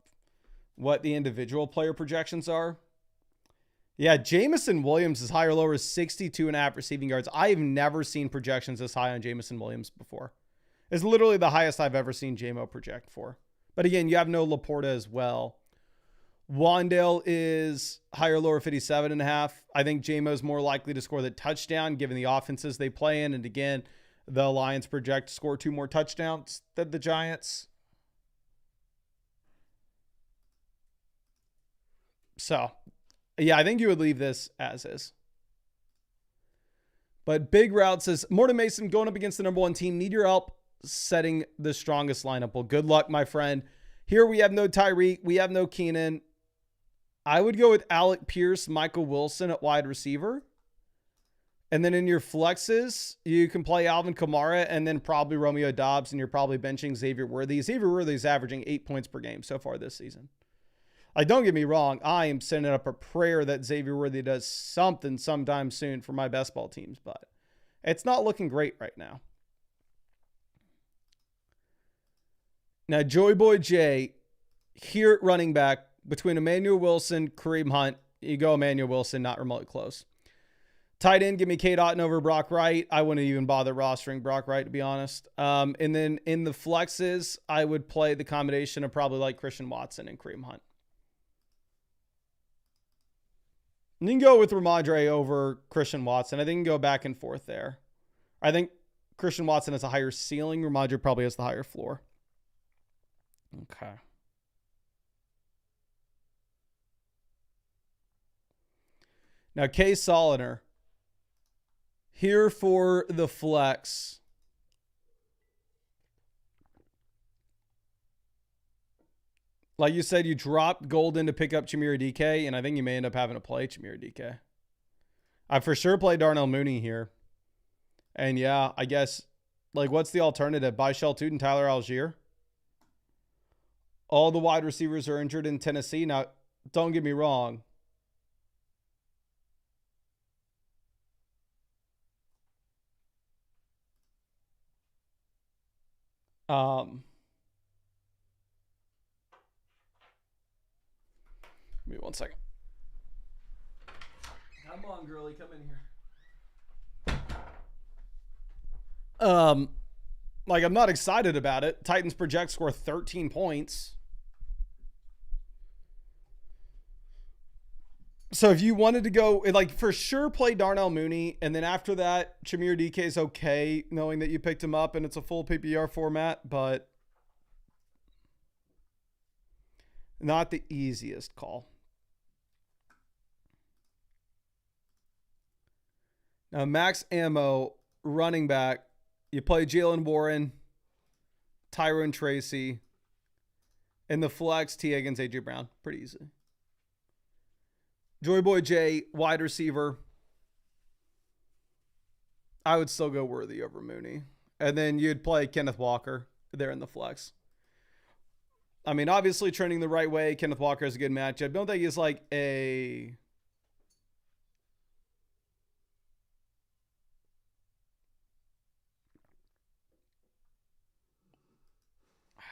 what the individual player projections are. Yeah, Jameson Williams is high or lower 62.5 receiving yards. I've never seen projections this high on Jameson Williams before. It's literally the highest I've ever seen JMO project for. But again, you have no Laporta as well. Wan'Dale is higher or lower 57.5. I think JMO's more likely to score the touchdown given the offenses they play in. And again, the Lions project to score 2 more touchdowns than the Giants. So, yeah, I think you would leave this as is. But Big Route says, Morton Mason going up against the number 1 team. Need your help setting the strongest lineup. Well, good luck, my friend. Here we have no Tyreek. We have no Keenan. I would go with Alec Pierce, Michael Wilson at wide receiver. And then in your flexes, you can play Alvin Kamara and then probably Romeo Doubs, and you're probably benching Xavier Worthy. Xavier Worthy is averaging 8 points per game so far this season. Don't get me wrong. I am sending up a prayer that Xavier Worthy does something sometime soon for my best ball teams, but it's not looking great right now. Now, Joey Boy J, here at running back, between Emmanuel Wilson, Kareem Hunt, You go Emmanuel Wilson, not remotely close. Tight end, give me Cade Otton over Brock Wright. I wouldn't even bother rostering Brock Wright, to be honest. And then in the flexes, I would play the combination of probably like Christian Watson and Kareem Hunt. And you can go with Ramondre over Christian Watson. I think you can go back and forth there. I think Christian Watson has a higher ceiling. Ramondre probably has the higher floor. Okay. Now, Case Soliner. Here for the flex. Like you said, you dropped Golden to pick up Chimere DK, and I think you may end up having to play Chimere DK. I for sure play Darnell Mooney here. And yeah, I guess, like, what's the alternative? Buy Shelton and Tyler Algier? All the wide receivers are injured in Tennessee. Now, don't get me wrong. Give me 1 second. Come on, girlie, come in here. Like, I'm not excited about it. Titans project score 13 points. So if you wanted to go, like, for sure play Darnell Mooney, and then after that, Chimere DK is okay, knowing that you picked him up and it's a full PPR format, but not the easiest call. Now, max ammo, running back, you play Jalen Warren, Tyrone Tracy, and the flex, T. Higgins, A.J. Brown. Pretty easy. Joy Boy J, wide receiver. I would still go Worthy over Mooney. And then you'd play Kenneth Walker there in the flex. I mean, obviously trending the right way. Kenneth Walker is a good matchup. Don't think he's like a...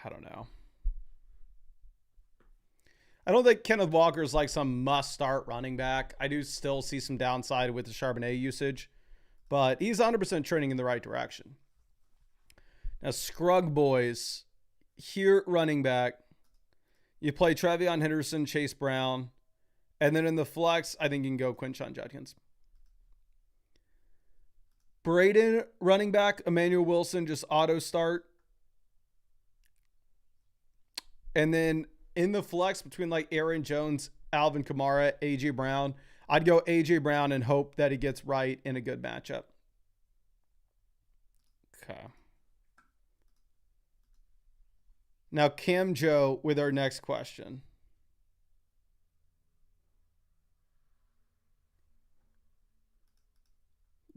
I don't know. I don't think Kenneth Walker is like some must-start running back. I do still see some downside with the Charbonnet usage, but he's 100% trending in the right direction. Now, Scrug Boys, here running back, you play Travion Henderson, Chase Brown, and then in the flex, I think you can go Quinshon Judkins. Braden, running back, Emmanuel Wilson, just auto start. And then in the flex between like Aaron Jones, Alvin Kamara, A.J. Brown, I'd go A.J. Brown and hope that he gets right in a good matchup. Okay. Now, Cam Joe with our next question.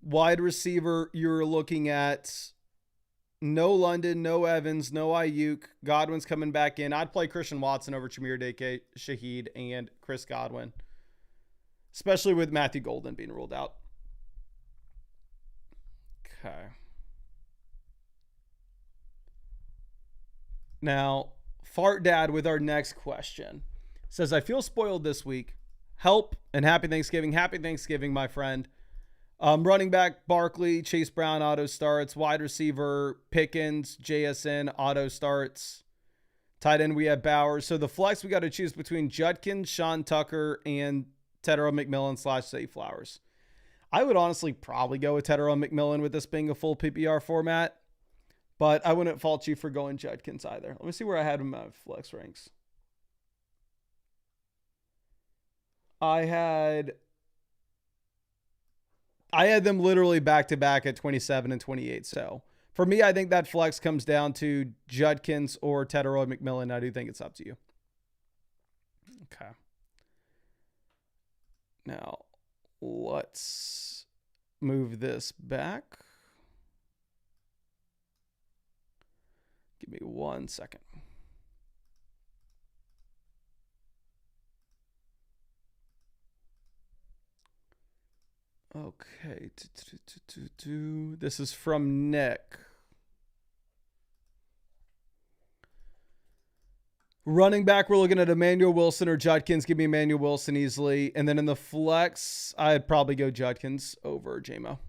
Wide receiver, you're looking at no London, no Evans, no Ayuk. Godwin's coming back in. I'd play Christian Watson over Chimere DK, Shaheed, and Chris Godwin, especially with Matthew Golden being ruled out. Okay. Now, Fart Dad with our next question says, I feel spoiled this week. Help and happy Thanksgiving. Happy Thanksgiving, my friend. Running back, Barkley, Chase Brown, auto starts. Wide receiver, Pickens, JSN, auto starts. Tight end, we have Bowers. So the flex, we got to choose between Judkins, Sean Tucker, and Tedero McMillan / Zay Flowers. I would honestly probably go with Tedero McMillan with this being a full PPR format, but I wouldn't fault you for going Judkins either. Let me see where I had him in my flex ranks. I had them literally back to back at 27 and 28. So for me, I think that flex comes down to Judkins or Tedero McMillan. I do think it's up to you. Okay. Now let's move this back. Give me 1 second. Okay. This is from Nick. Running back, we're looking at Emmanuel Wilson or Judkins. Give me Emmanuel Wilson easily. And then in the flex, I'd probably go Judkins over JMO.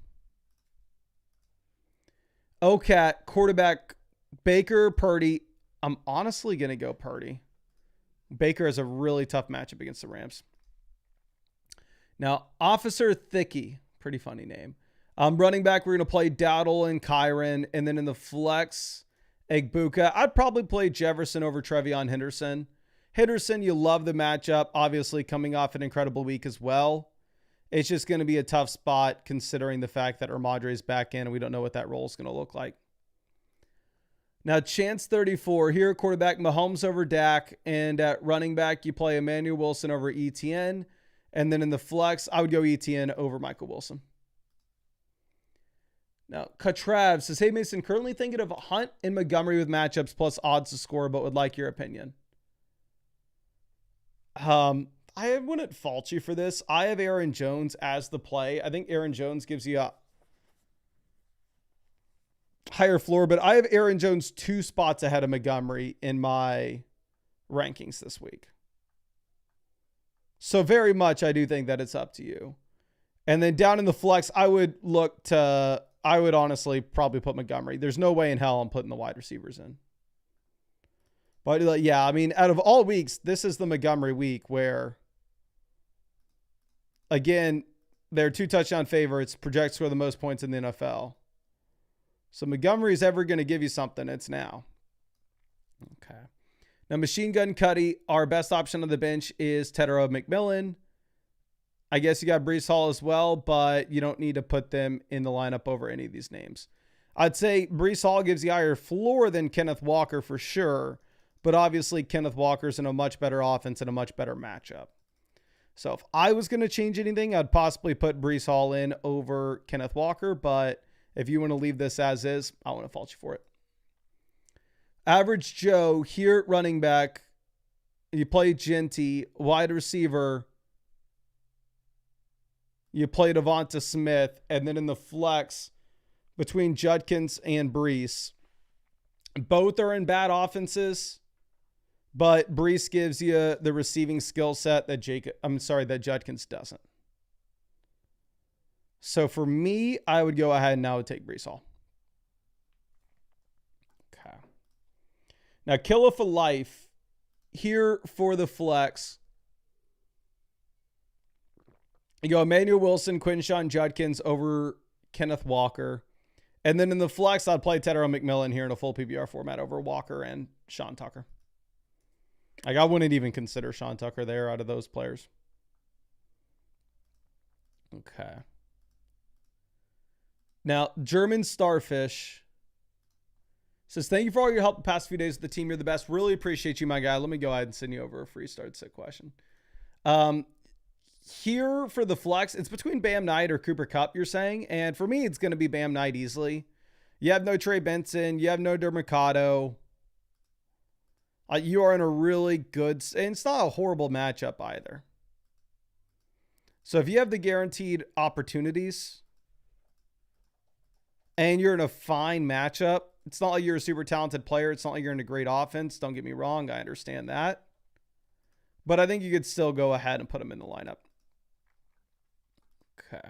OCAT, quarterback, Baker, Purdy. I'm honestly going to go Purdy. Baker has a really tough matchup against the Rams. Now, Officer Thicky, pretty funny name. Running back, we're going to play Dowdle and Kyron. And then in the flex, Egbuka. I'd probably play Jefferson over Trevion Henderson. Henderson, you love the matchup. Obviously, coming off an incredible week as well. It's just going to be a tough spot considering the fact that Ramadre is back in and we don't know what that role is going to look like. Now, Chance 34 here, quarterback Mahomes over Dak. And at running back, you play Emmanuel Wilson over ETN. And then in the flex, I would go ETN over Michael Wilson. Now, Katrav says, hey, Mason, currently thinking of Hunt and Montgomery with matchups plus odds to score, but would like your opinion. I wouldn't fault you for this. I have Aaron Jones as the play. I think Aaron Jones gives you a higher floor, but I have Aaron Jones 2 spots ahead of Montgomery in my rankings this week. So very much, I do think that it's up to you. And then down in the flex, I would honestly probably put Montgomery. There's no way in hell I'm putting the wide receivers in. But yeah, I mean, out of all weeks, this is the Montgomery week where, again, they're 2 touchdown favorites, project score the most points in the NFL. So Montgomery's ever going to give you something, it's now. Okay. Now, Machine Gun Cuddy, our best option on the bench is Tedero McMillan. I guess you got Breece Hall as well, but you don't need to put them in the lineup over any of these names. I'd say Breece Hall gives you higher floor than Kenneth Walker for sure, but obviously Kenneth Walker's in a much better offense and a much better matchup. So if I was going to change anything, I'd possibly put Breece Hall in over Kenneth Walker, but if you want to leave this as is, I want to fault you for it. Average Joe here at running back, you play Genty, wide receiver, you play Devonta Smith, and then in the flex between Judkins and Breece, both are in bad offenses, but Breece gives you the receiving skill set that Judkins doesn't. So for me, I would go ahead and I would take Breece Hall. Okay. Now, Killa for life here for the flex. You go Emmanuel Wilson, Quinshawn Judkins over Kenneth Walker. And then in the flex, I'd play Tedero McMillan here in a full PPR format over Walker and Sean Tucker. Like, I wouldn't even consider Sean Tucker there out of those players. Okay. Now, German Starfish says, thank you for all your help the past few days with the team. You're the best. Really appreciate you, my guy. Let me go ahead and send you over a free start sit question. Here for the flex, it's between Bam Knight or Cooper Kupp, you're saying. And for me, it's going to be Bam Knight easily. You have no Trey Benson. You have no Dermicado. You are in a really good, and it's not a horrible matchup either. So if you have the guaranteed opportunities and you're in a fine matchup, it's not like you're a super talented player. It's not like you're in a great offense. Don't get me wrong. I understand that. But I think you could still go ahead and put him in the lineup. Okay.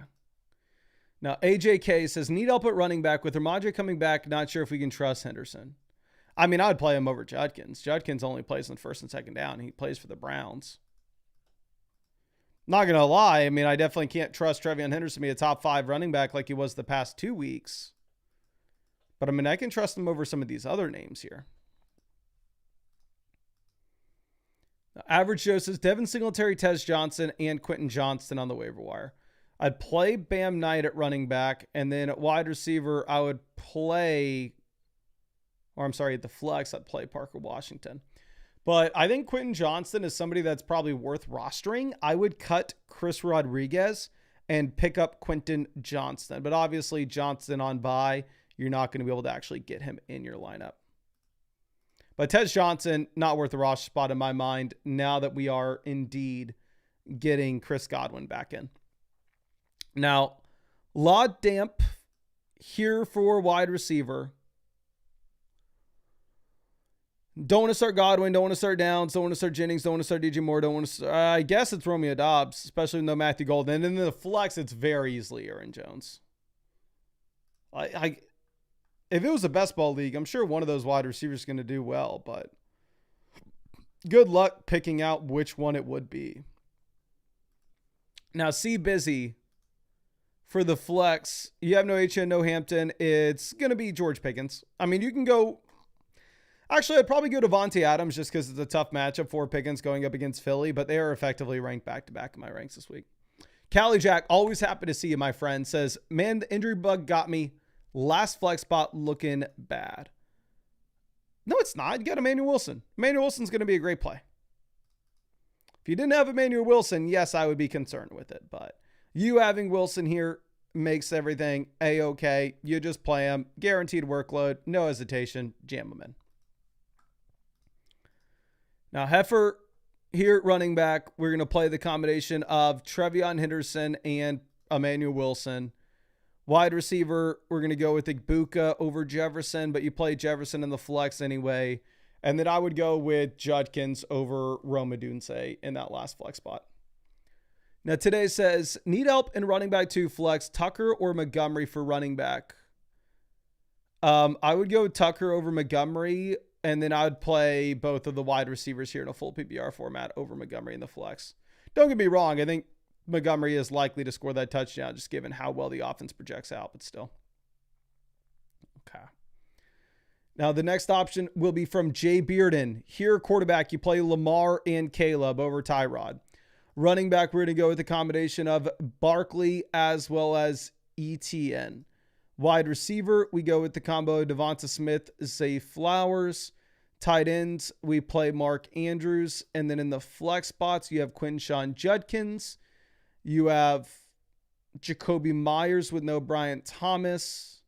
Now, AJK says, need help at running back with Ramondre coming back. Not sure if we can trust Henderson. I mean, I would play him over Judkins. Judkins only plays in first and second down. He plays for the Browns. Not going to lie. I mean, I definitely can't trust Trevion Henderson to be a top 5 running back like he was the past 2 weeks. But I mean, I can trust him over some of these other names here. Now, Average Joe says, Devin Singletary, Tez Johnson, and Quentin Johnston on the waiver wire. I'd play Bam Knight at running back, and then at wide receiver, I would play, at the flex, I'd play Parker Washington. But I think Quentin Johnston is somebody that's probably worth rostering. I would cut Chris Rodriguez and pick up Quentin Johnston. But obviously, Johnston on bye, you're not going to be able to actually get him in your lineup. But Tez Johnson, not worth a roster spot in my mind now that we are indeed getting Chris Godwin back in. Now, Law Damp here for wide receiver. Don't want to start Godwin. Don't want to start Downs. Don't want to start Jennings. Don't want to start DJ Moore. Don't want to start, I guess it's Romeo Dobbs, especially with no Matthew Golden. And then in the flex, it's very easily Aaron Jones. If it was a best ball league, I'm sure one of those wide receivers is going to do well, but good luck picking out which one it would be. Now, C Busy for the flex. You have no HN, no Hampton. It's going to be George Pickens. I mean, you can go. Actually, I'd probably go to Devontae Adams just because it's a tough matchup for Pickens going up against Philly, but they are effectively ranked back-to-back in my ranks this week. Callie Jack, always happy to see you, my friend, says, man, the injury bug got me. Last flex spot looking bad. No, it's not. You got Emmanuel Wilson. Emmanuel Wilson's going to be a great play. If you didn't have Emmanuel Wilson, yes, I would be concerned with it. But you having Wilson here makes everything A-okay. You just play him. Guaranteed workload. No hesitation. Jam him in. Now, Heifer here at running back. We're going to play the combination of Trevion Henderson and Emmanuel Wilson. Wide receiver, we're going to go with Igbuka over Jefferson, but you play Jefferson in the flex anyway. And then I would go with Judkins over Rome Odunze in that last flex spot. Now today says, need help in running back 2 flex, Tucker or Montgomery for running back. I would go Tucker over Montgomery, and then I would play both of the wide receivers here in a full PPR format over Montgomery in the flex. Don't get me wrong, I think Montgomery is likely to score that touchdown just given how well the offense projects out, but still. Okay. Now the next option will be from Jay Bearden. Here, quarterback, you play Lamar and Caleb over Tyrod. Running back, we're going to go with a combination of Barkley as well as ETN. Wide receiver, we go with the combo of Devonta Smith, Zay Flowers. Tight ends, we play Mark Andrews. And then in the flex spots, you have Quinshawn Judkins. You have Jacoby Myers with no Bryant Thomas.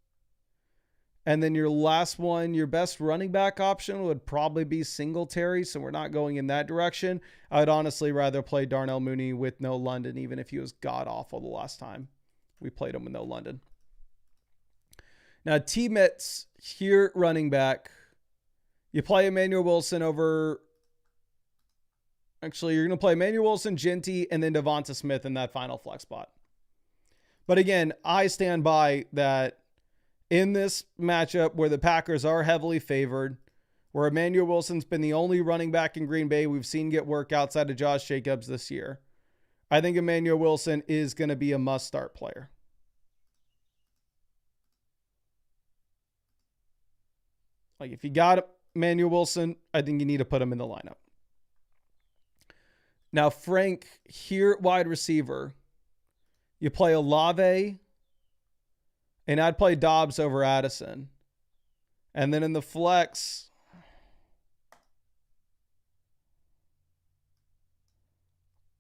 And then your last one, your best running back option would probably be Singletary, so we're not going in that direction. I'd honestly rather play Darnell Mooney with no London, even if he was god-awful the last time we played him with no London. Now, T-Mitts here running back. You play Emmanuel Wilson over... Actually, you're going to play Emmanuel Wilson, Genty, and then Devonta Smith in that final flex spot. But again, I stand by that in this matchup where the Packers are heavily favored, where Emmanuel Wilson's been the only running back in Green Bay we've seen get work outside of Josh Jacobs this year. I think Emmanuel Wilson is going to be a must-start player. Like, if you got Emmanuel Wilson, I think you need to put him in the lineup. Now, Frank, here at wide receiver, you play Olave, and I'd play Dobbs over Addison. And then in the flex,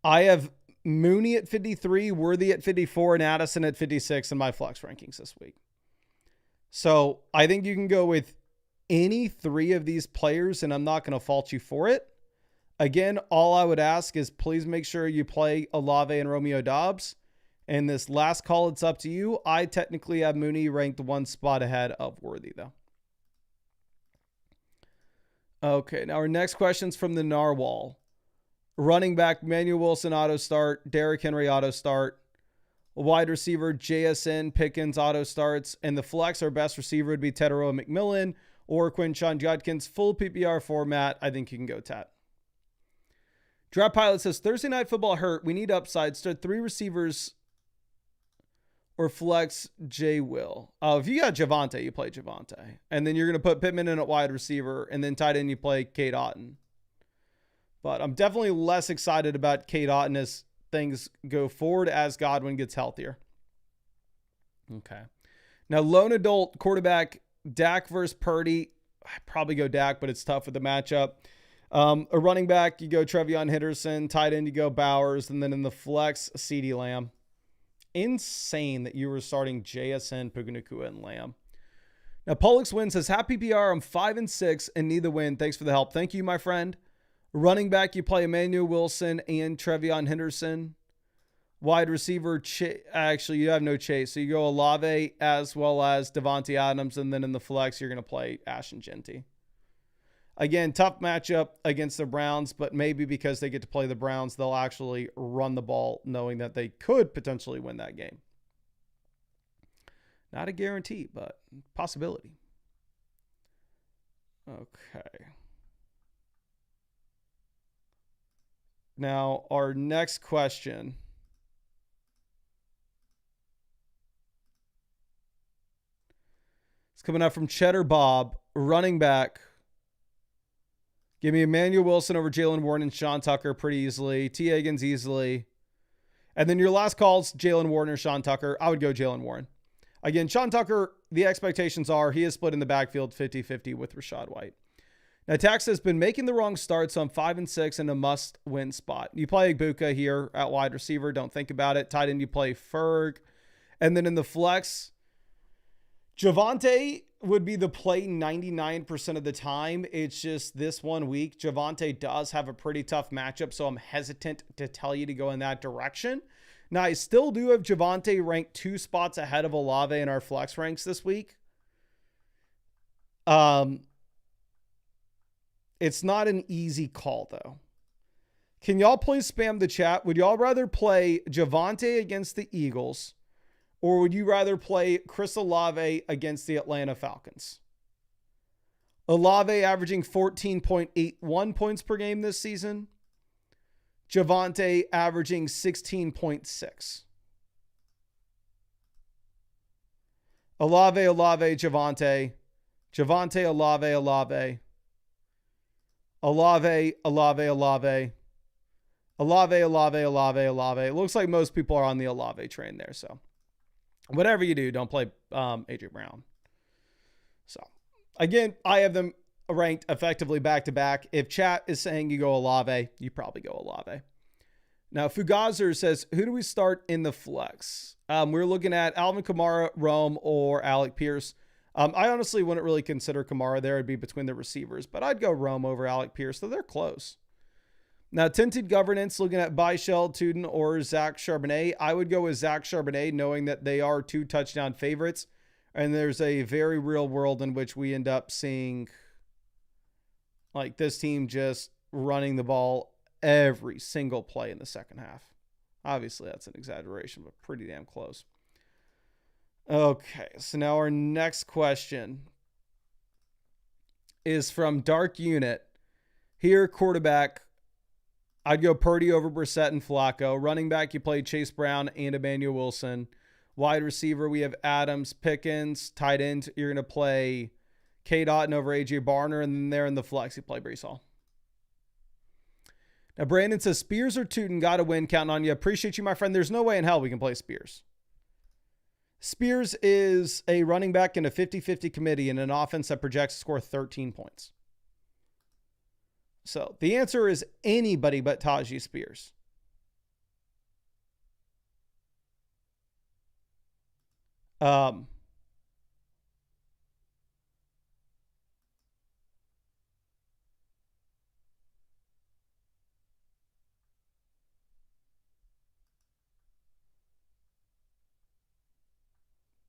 I have Mooney at 53, Worthy at 54, and Addison at 56 in my flex rankings this week. So I think you can go with any 3 of these players, and I'm not going to fault you for it. Again, all I would ask is please make sure you play Olave and Romeo Dobbs. And this last call, it's up to you. I technically have Mooney ranked 1 spot ahead of Worthy, though. Okay, now our next question's from the Narwhal. Running back, Emmanuel Wilson, auto start. Derrick Henry, auto start. Wide receiver, JSN, Pickens, auto starts. And the flex, our best receiver would be Tedero McMillan or Quinshawn Judkins. Full PPR format, I think you can go Tat. Draft Pilot says, Thursday Night Football hurt. We need upside. Start 3 receivers or flex J. Will. Oh, if you got Javonte, you play Javonte. And then you're going to put Pittman in at wide receiver. And then tight end, you play Cade Otton. But I'm definitely less excited about Cade Otton as things go forward as Godwin gets healthier. Okay. Now, lone adult quarterback, Dak versus Purdy. I'd probably go Dak, but it's tough with the matchup. A running back, you go Trevion Henderson. Tight end, you go Bowers. And then in the flex, CeeDee Lamb. Insane that you were starting JSN, Puginakua, and Lamb. Now, Pollux Win says, happy PR. I'm 5-6 and need the win. Thanks for the help. Thank you, my friend. Running back, you play Emmanuel Wilson and Trevion Henderson. Wide receiver, actually, you have no Chase. So you go Olave as well as Devontae Adams. And then in the flex, you're going to play Ashton Genty. Again, tough matchup against the Browns, but maybe because they get to play the Browns, they'll actually run the ball knowing that they could potentially win that game. Not a guarantee, but possibility. Okay. Now, our next question is coming up from Cheddar Bob, running back. Give me Emmanuel Wilson over Jalen Warren and Sean Tucker pretty easily. T. Higgins easily. And then your last call's Jalen Warren or Sean Tucker. I would go Jalen Warren. Again, Sean Tucker, the expectations are he is split in the backfield 50-50 with Rachaad White. Now, Tax has been making the wrong start, so I'm 5-6 in a must-win spot. You play Ibuka here at wide receiver. Don't think about it. Tight end, you play Ferg. And then in the flex, Javonte would be the play 99% of the time. It's just this 1 week, Javonte does have a pretty tough matchup, so I'm hesitant to tell you to go in that direction. Now, I still do have Javonte ranked 2 spots ahead of Olave in our flex ranks this week. It's not an easy call, though. Can y'all please spam the chat? Would y'all rather play Javonte against the Eagles, or would you rather play Chris Olave against the Atlanta Falcons? Olave averaging 14.81 points per game this season. Javonte averaging 16.6. Olave, Javonte. Javonte, Olave. Olave. It looks like most people are on the Olave train there. So whatever you do, don't play AJ Brown. So again, I have them ranked effectively back to back. If chat is saying you go Olave, you probably go Olave. Now, Fugazer says, who do we start in the flex? We're looking at Alvin Kamara, Rome, or Alec Pierce. I honestly wouldn't really consider Kamara there. It'd be between the receivers, but I'd go Rome over Alec Pierce, so they're close. Now, Tinted Governance, looking at Byshell, Tuden, or Zach Charbonnet. I would go with Zach Charbonnet, knowing that they are 2 touchdown favorites, and there's a very real world in which we end up seeing like this team just running the ball every single play in the second half. Obviously, that's an exaggeration, but pretty damn close. Okay, so now our next question is from Dark Unit. Here, quarterback, I'd go Purdy over Brissett and Flacco. Running back, you play Chase Brown and Emmanuel Wilson. Wide receiver, we have Adams, Pickens. Tight end, you're going to play K. Dotton over A.J. Barner. And then there in the flex, you play Breece Hall. Now, Brandon says, Spears or Tootin, got to win, counting on you. Appreciate you, my friend. There's no way in hell we can play Spears. Spears is a running back in a 50-50 committee in an offense that projects to score 13 points. So the answer is anybody but Tajee Spears.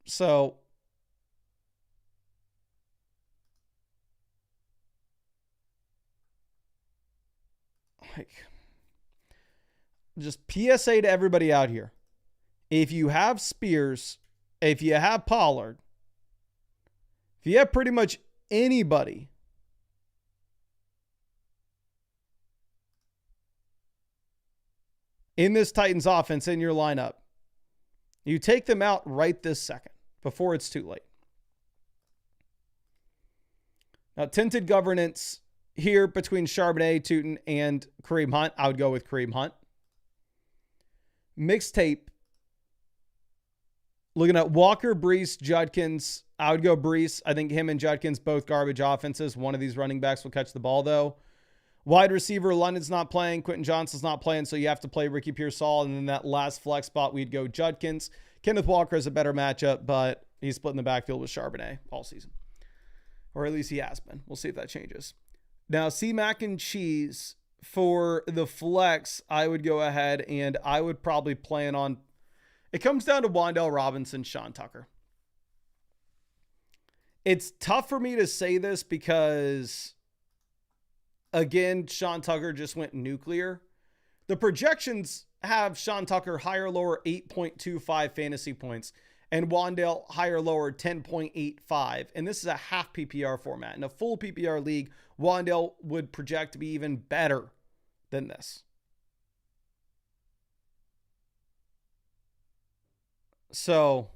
So like, just PSA to everybody out here. If you have Spears, if you have Pollard, if you have pretty much anybody in this Titans offense in your lineup, you take them out right this second before it's too late. Now, Tinted Governance here between Charbonnet, Tootin, and Kareem Hunt. I would go with Kareem Hunt. Mixtape. Looking at Walker, Breece, Judkins. I would go Breece. I think him and Judkins, both garbage offenses. One of these running backs will catch the ball, though. Wide receiver, London's not playing. Quentin Johnson's not playing, so you have to play Ricky Pearsall. And then that last flex spot, we'd go Judkins. Kenneth Walker is a better matchup, but he's split in the backfield with Charbonnet all season. Or at least he has been. We'll see if that changes. Now, C Mac and Cheese for the flex, I would go ahead and I would probably plan on. It comes down to Wan'Dale Robinson, Sean Tucker. It's tough for me to say this because Again, Sean Tucker just went nuclear. The projections have Sean Tucker higher lower 8.25 fantasy points and Wan'Dale higher lower 10.85. And this is a half PPR format. In a full PPR league, Wan'Dale would project to be even better than this. So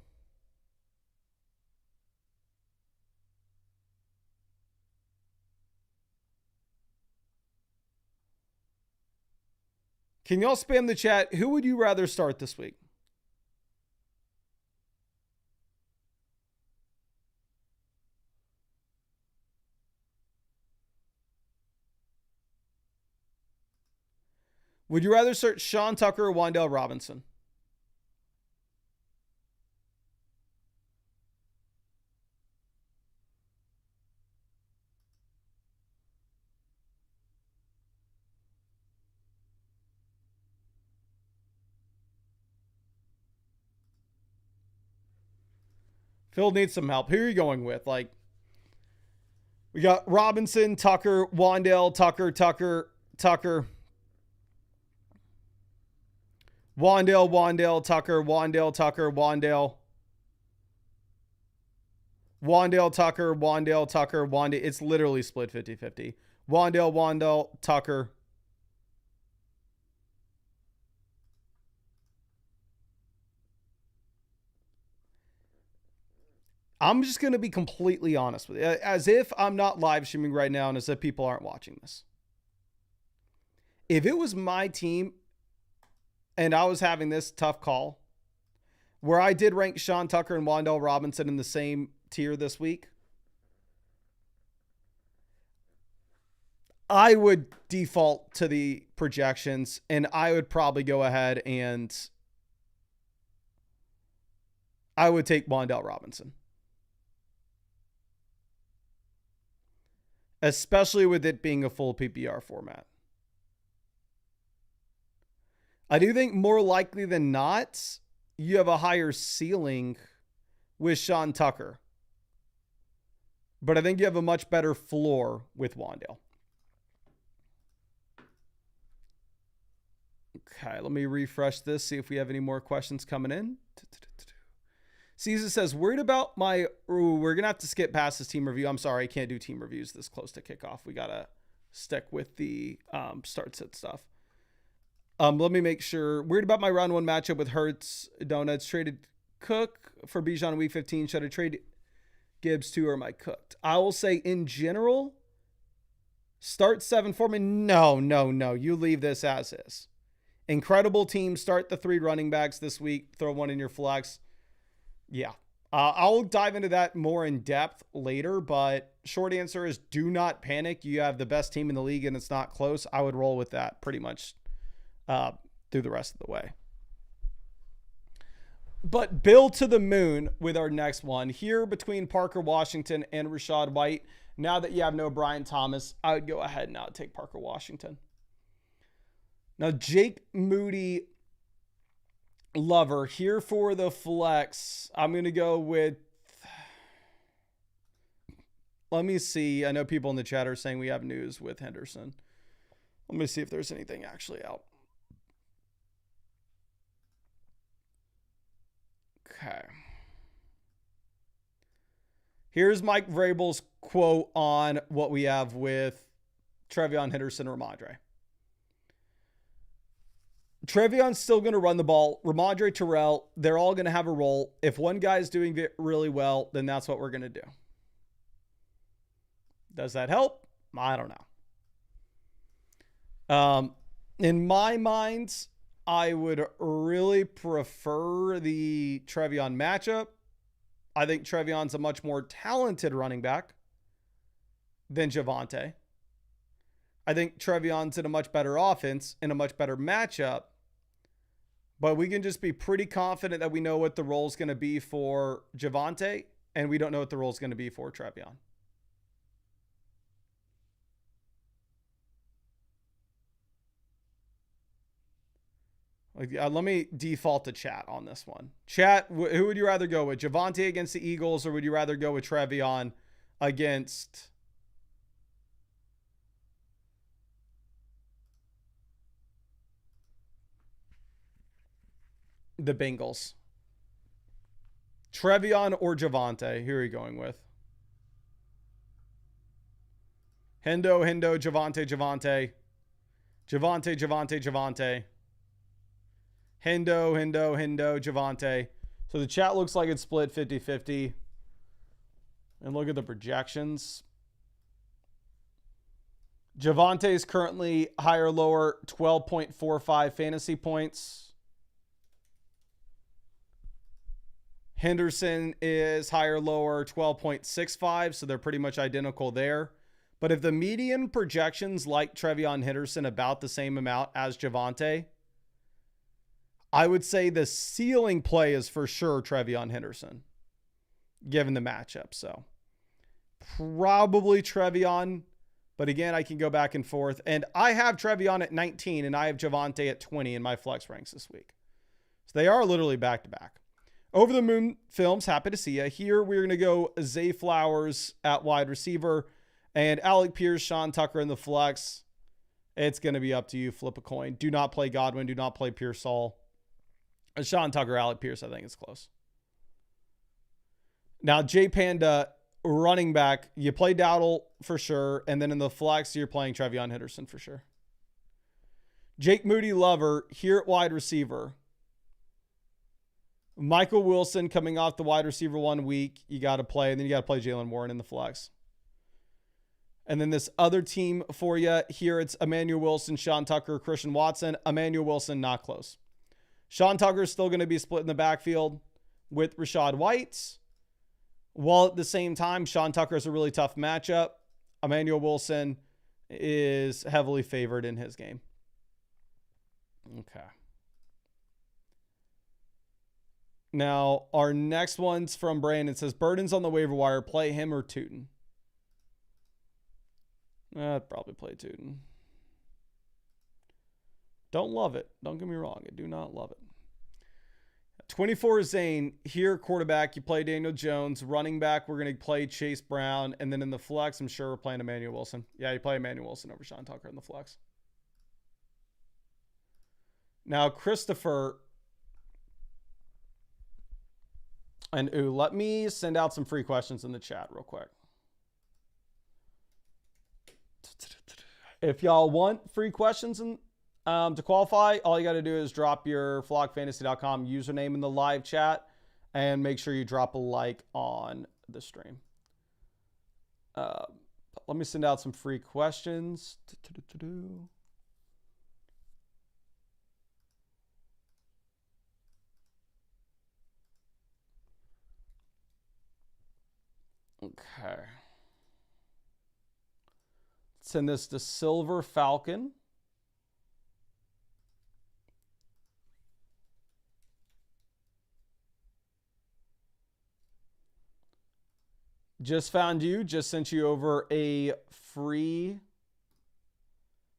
can y'all spam the chat? Who would you rather start this week? Would you rather start Sean Tucker or Wan'Dale Robinson? Phil needs some help. Who are you going with? Like, we got Robinson, Tucker, Wan'Dale, Tucker, Tucker, Tucker. Wan'Dale, Wan'Dale, Tucker, Wan'Dale, Tucker, Wan'Dale. Wan'Dale, Tucker, Wan'Dale, Tucker, Wan'Dale. It's literally split 50-50. Wan'Dale, Wan'Dale, Tucker. I'm just going to be completely honest with you. As if I'm not live streaming right now and as if people aren't watching this. If it was my team and I was having this tough call where I did rank Sean Tucker and Wan'Dale Robinson in the same tier this week, I would default to the projections and I would probably go ahead and I would take Wan'Dale Robinson. Especially with it being a full PPR format. I do think more likely than not, you have a higher ceiling with Sean Tucker. But I think you have a much better floor with Wan'Dale. Okay, let me refresh this, see if we have any more questions coming in. Caesar says, worried about my... Ooh, we're going to have to skip past this team review. I'm sorry, I can't do team reviews this close to kickoff. We got to stick with the start sit stuff. Let me make sure. Worried about my round one matchup with Hurts. Donuts. Traded Cook for Bijan in week 15. Should I trade Gibbs too, or am I cooked? I will say in general, start 7 for me. No. You leave this as is. Incredible team. Start the 3 running backs this week. Throw one in your flex. Yeah. I'll dive into that more in depth later, but short answer is do not panic. You have the best team in the league and it's not close. I would roll with that pretty much through the rest of the way. But build to the moon with our next one. Here between Parker Washington and Rachaad White, now that you have no Brian Thomas, I would go ahead and take Parker Washington. Now, Jake Moody Lover here for the flex. I'm going to go with, let me see. I know people in the chat are saying we have news with Henderson. Let me see if there's anything actually out. Okay. Here's Mike Vrabel's quote on what we have with Trevion Henderson, Ramondre. Trevion's still going to run the ball. Ramondre, Terrell, they're all going to have a role. If one guy's doing it really well, then that's what we're going to do. Does that help? I don't know. In my mind, I would really prefer the Trevion matchup. I think Trevion's a much more talented running back than Javonte. I think Trevion's in a much better offense, in a much better matchup. But we can just be pretty confident that we know what the role is going to be for Javonte, and we don't know what the role is going to be for Trevion. Let me default to chat on this one. Chat, who would you rather go with? Javonte against the Eagles, or would you rather go with Trevion against the Bengals. Trevion or Javonte? Who are you going with? Hendo, Javonte. Javonte. Hendo, Javonte. So the chat looks like it's split 50-50. And look at the projections. Javonte is currently higher, lower, 12.45 fantasy points. Henderson is higher, lower, 12.65. So they're pretty much identical there. But if the median projections like Trevion Henderson about the same amount as Javonte, I would say the ceiling play is for sure Trevion Henderson, given the matchup. So probably Trevion. But again, I can go back and forth. And I have Trevion at 19 and I have Javonte at 20 in my flex ranks this week. So they are literally back to back. Over the Moon Films, happy to see you. Here we're going to go Zay Flowers at wide receiver and Alec Pierce, Sean Tucker in the flex. It's going to be up to you. Flip a coin. Do not play Godwin. Do not play Pearsall. Sean Tucker, Alec Pierce, I think it's close. Now, J Panda, running back, you play Dowdle for sure. And then in the flex, you're playing Trevion Henderson for sure. Jake Moody Lover here at wide receiver. Michael Wilson coming off the wide receiver 1 week. You got to play. And then you got to play Jaylen Warren in the flex. And then this other team for you here, it's Emmanuel Wilson, Sean Tucker, Christian Watson. Emmanuel Wilson, not close. Sean Tucker is still going to be split in the backfield with Rachaad White. While at the same time, Sean Tucker is a really tough matchup. Emmanuel Wilson is heavily favored in his game. Okay. Now, our next one's from Brandon. It says, Burden's on the waiver wire. Play him or Tootin? I'd probably play Tootin. Don't love it. Don't get me wrong. I do not love it. 24 Zane. Here, quarterback, you play Daniel Jones. Running back, we're going to play Chase Brown. And then in the flex, I'm sure we're playing Emmanuel Wilson. Yeah, you play Emmanuel Wilson over Sean Tucker in the flex. Now, Christopher. And let me send out some free questions in the chat real quick. If y'all want free questions to qualify, all you got to do is drop your flockfantasy.com username in the live chat and make sure you drop a like on the stream. Let me send out some free questions. Okay. Send this to Silver Falcon. Just found you. Just sent you over a free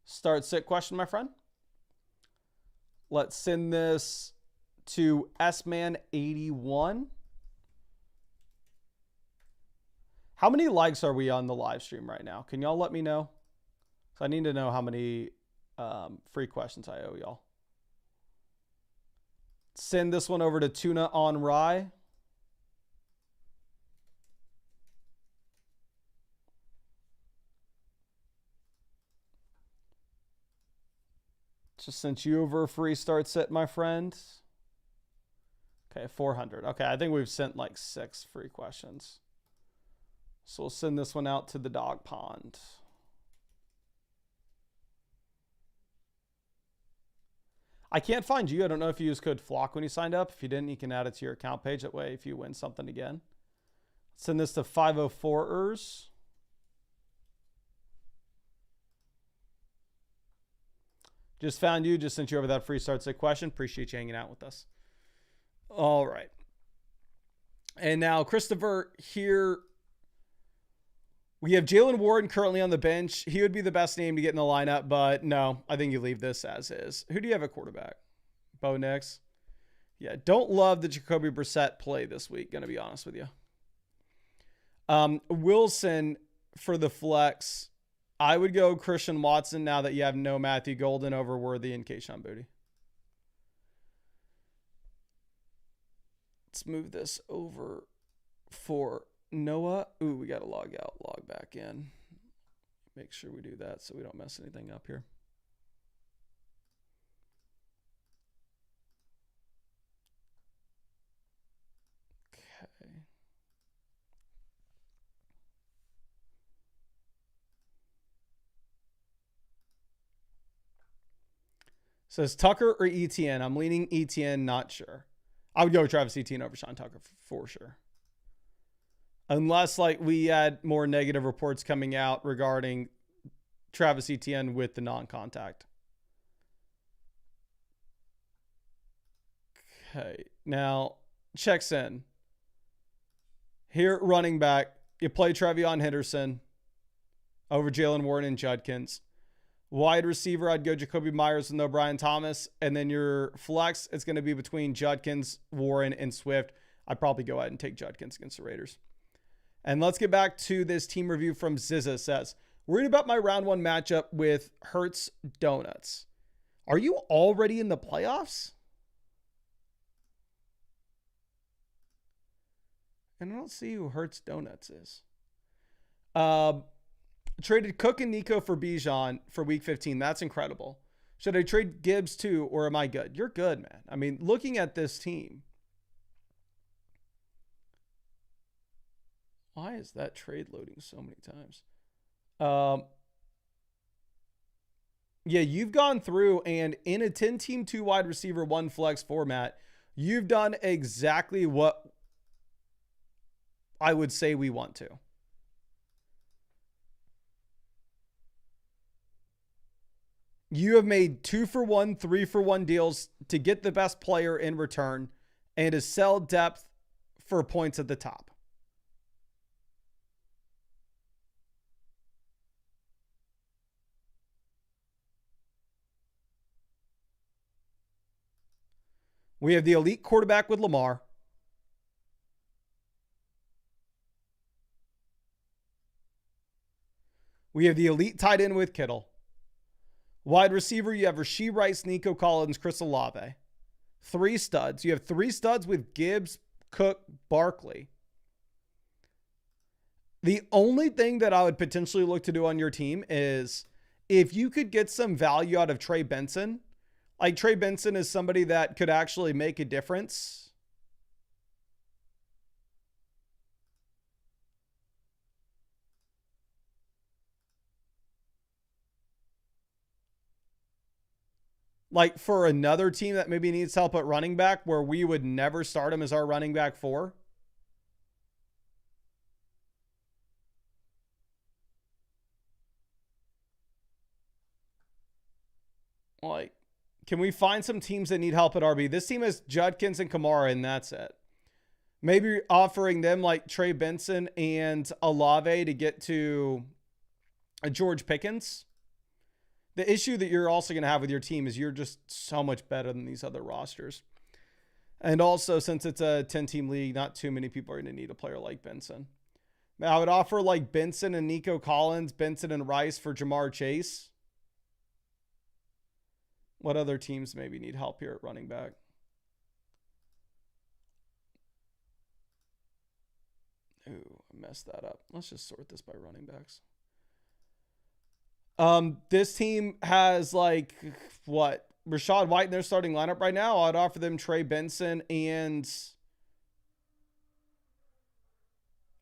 start sit question, my friend. Let's send this to S-Man81. How many likes are we on the live stream right now? Can y'all let me know? So I need to know how many free questions I owe y'all. Send this one over to Tuna on Rye. Just sent you over a free start set, my friend. Okay, 400. Okay, I think we've sent like 6 free questions. So we'll send this one out to the dog pond. I can't find you. I don't know if you used code FLOCK when you signed up. If you didn't, you can add it to your account page. That way, if you win something again. Send this to 504ers. Just found you. Just sent you over that free start set question. Appreciate you hanging out with us. All right. And now, Christopher, here we have Jaylen Warren currently on the bench. He would be the best name to get in the lineup, but no, I think you leave this as is. Who do you have at quarterback? Bo Nix? Yeah, don't love the Jacoby Brissett play this week, going to be honest with you. Wilson for the flex. I would go Christian Watson now that you have no Matthew Golden over Worthy and Kayshon Boutte. Let's move this over for Noah. Ooh, we got to log out, log back in. Make sure we do that so we don't mess anything up here. Okay. Says Tucker or ETN. I'm leaning ETN, not sure. I would go with Travis Etienne over Sean Tucker for sure. Unless like we had more negative reports coming out regarding Travis Etienne with the non-contact. Okay, now checks in. Here at running back, you play Trevion Henderson over Jalen Warren and Judkins. Wide receiver, I'd go Jacoby Myers and O'Brien Thomas. And then your flex, it's going to be between Judkins, Warren, and Swift. I'd probably go ahead and take Judkins against the Raiders. And let's get back to this team review from Zizza. It says, worried about my round one matchup with Hertz Donuts. Are you already in the playoffs? And I don't see who Hertz Donuts is. Traded Cook and Nico for Bijan for week 15. That's incredible. Should I trade Gibbs too, or am I good? You're good, man. I mean, looking at this team. Why is that trade loading so many times? Yeah, you've gone through and in a 10-team, 2 wide receiver, 1 flex format, you've done exactly what I would say we want to. You have made 2-for-1, 3-for-1 deals to get the best player in return and to sell depth for points at the top. We have the elite quarterback with Lamar. We have the elite tight end with Kittle. Wide receiver, you have Rashee Rice, Nico Collins, Chris Olave. 3 studs. You have 3 studs with Gibbs, Cook, Barkley. The only thing that I would potentially look to do on your team is if you could get some value out of Trey Benson. Like Trey Benson is somebody that could actually make a difference. Like for another team that maybe needs help at running back where we would never start him as our running back 4. Like, can we find some teams that need help at RB? This team has Judkins and Kamara, and that's it. Maybe offering them like Trey Benson and Olave to get to a George Pickens. The issue that you're also going to have with your team is you're just so much better than these other rosters. And also, since it's a 10-team league, not too many people are going to need a player like Benson. Now, I would offer like Benson and Nico Collins, Benson and Rice for Jamar Chase. What other teams maybe need help here at running back? Ooh, I messed that up. Let's just sort this by running backs. This team has like what? Rashad White in their starting lineup right now. I'd offer them Trey Benson and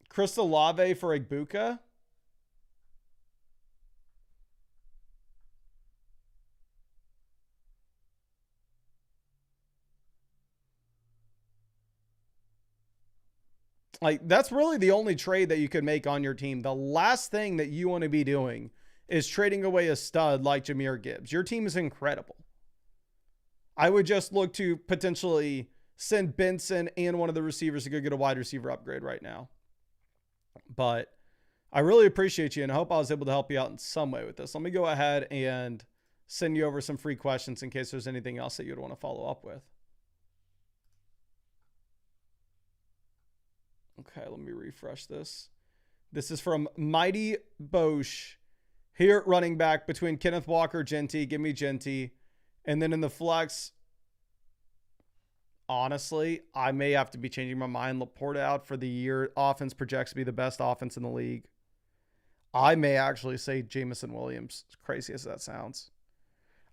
Chris Olave for Igbuka. Like, that's really the only trade that you could make on your team. The last thing that you want to be doing is trading away a stud like Jahmyr Gibbs. Your team is incredible. I would just look to potentially send Benson and one of the receivers to go get a wide receiver upgrade right now. But I really appreciate you, and I hope I was able to help you out in some way with this. Let me go ahead and send you over some free questions in case there's anything else that you'd want to follow up with. Okay, let me refresh this. This is from Mighty Bosch. Here at running back between Kenneth Walker, Genty. Give me Genty. And then in the flex, honestly, I may have to be changing my mind. Laporta out for the year. Offense projects to be the best offense in the league. I may actually say Jamison Williams, as crazy as that sounds.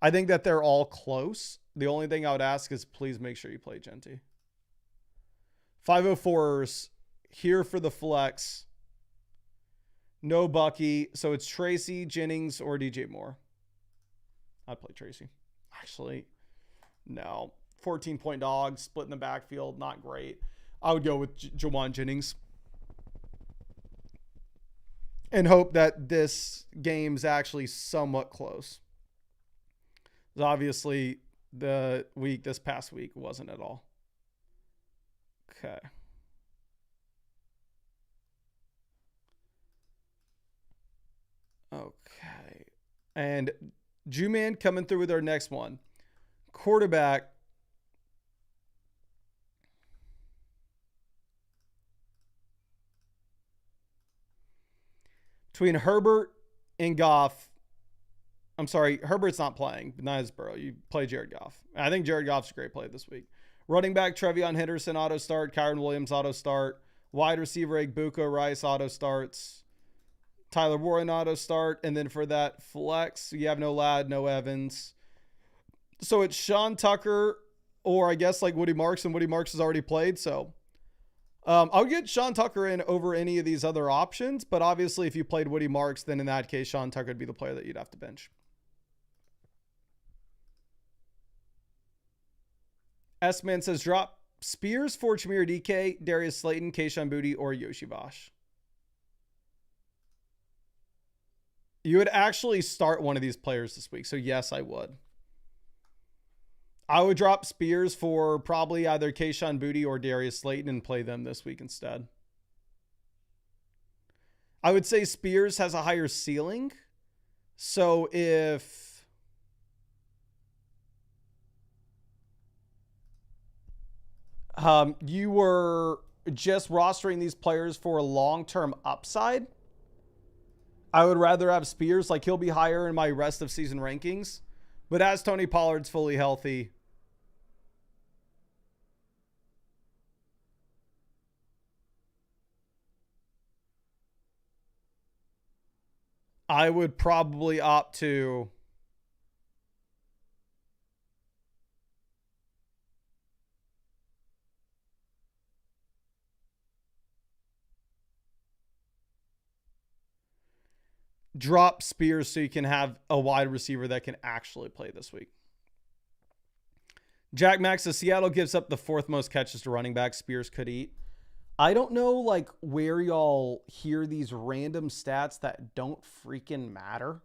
I think that they're all close. The only thing I would ask is please make sure you play Genty. 504ers here for the flex. No Bucky. So it's Tracy, Jennings, or DJ Moore. I'd play Tracy. Actually, no. 14-point dog, split in the backfield, not great. I would go with Jawan Jennings. And hope that this game's actually somewhat close. Obviously, this past week wasn't at all. Okay. Okay. And Juman coming through with our next one. Quarterback. Between Herbert and Goff. I'm sorry, Herbert's not playing, but neither is Burrow. You play Jared Goff. I think Jared Goff's a great play this week. Running back, Trevion Henderson, auto start. Kyron Williams, auto start. Wide receiver, Egbuka Rice, auto starts. Tyler Warren, auto start. And then for that flex, you have no Ladd, no Evans. So it's Sean Tucker, or I guess like Woody Marks, and Woody Marks has already played. So I'll get Sean Tucker in over any of these other options. But obviously, if you played Woody Marks, then in that case, Sean Tucker would be the player that you'd have to bench. S-Man says, drop Spears for Chimere DK, Darius Slayton, Keyshawn Boutte, or Yoshi Vosh. You would actually start one of these players this week. So yes, I would. I would drop Spears for probably either Keyshawn Boutte or Darius Slayton and play them this week instead. I would say Spears has a higher ceiling. So if you were just rostering these players for a long-term upside, I would rather have Spears. Like, he'll be higher in my rest of season rankings. But as Tony Pollard's fully healthy, I would probably opt to drop Spears so you can have a wide receiver that can actually play this week. Jack Max says Seattle gives up the fourth most catches to running back. Spears could eat. I don't know like where y'all hear these random stats that don't freaking matter.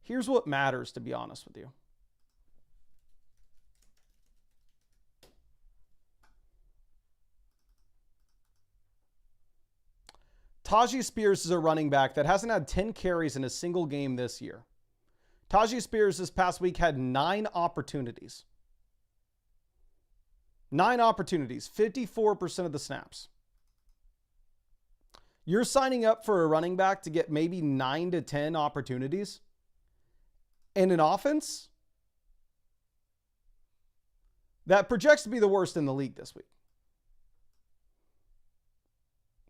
Here's what matters, to be honest with you. Tajee Spears is a running back that hasn't had 10 carries in a single game this year. Tajee Spears this past week had 9 opportunities. 9 opportunities, 54% of the snaps. You're signing up for a running back to get maybe 9 to 10 opportunities in an offense that projects to be the worst in the league this week.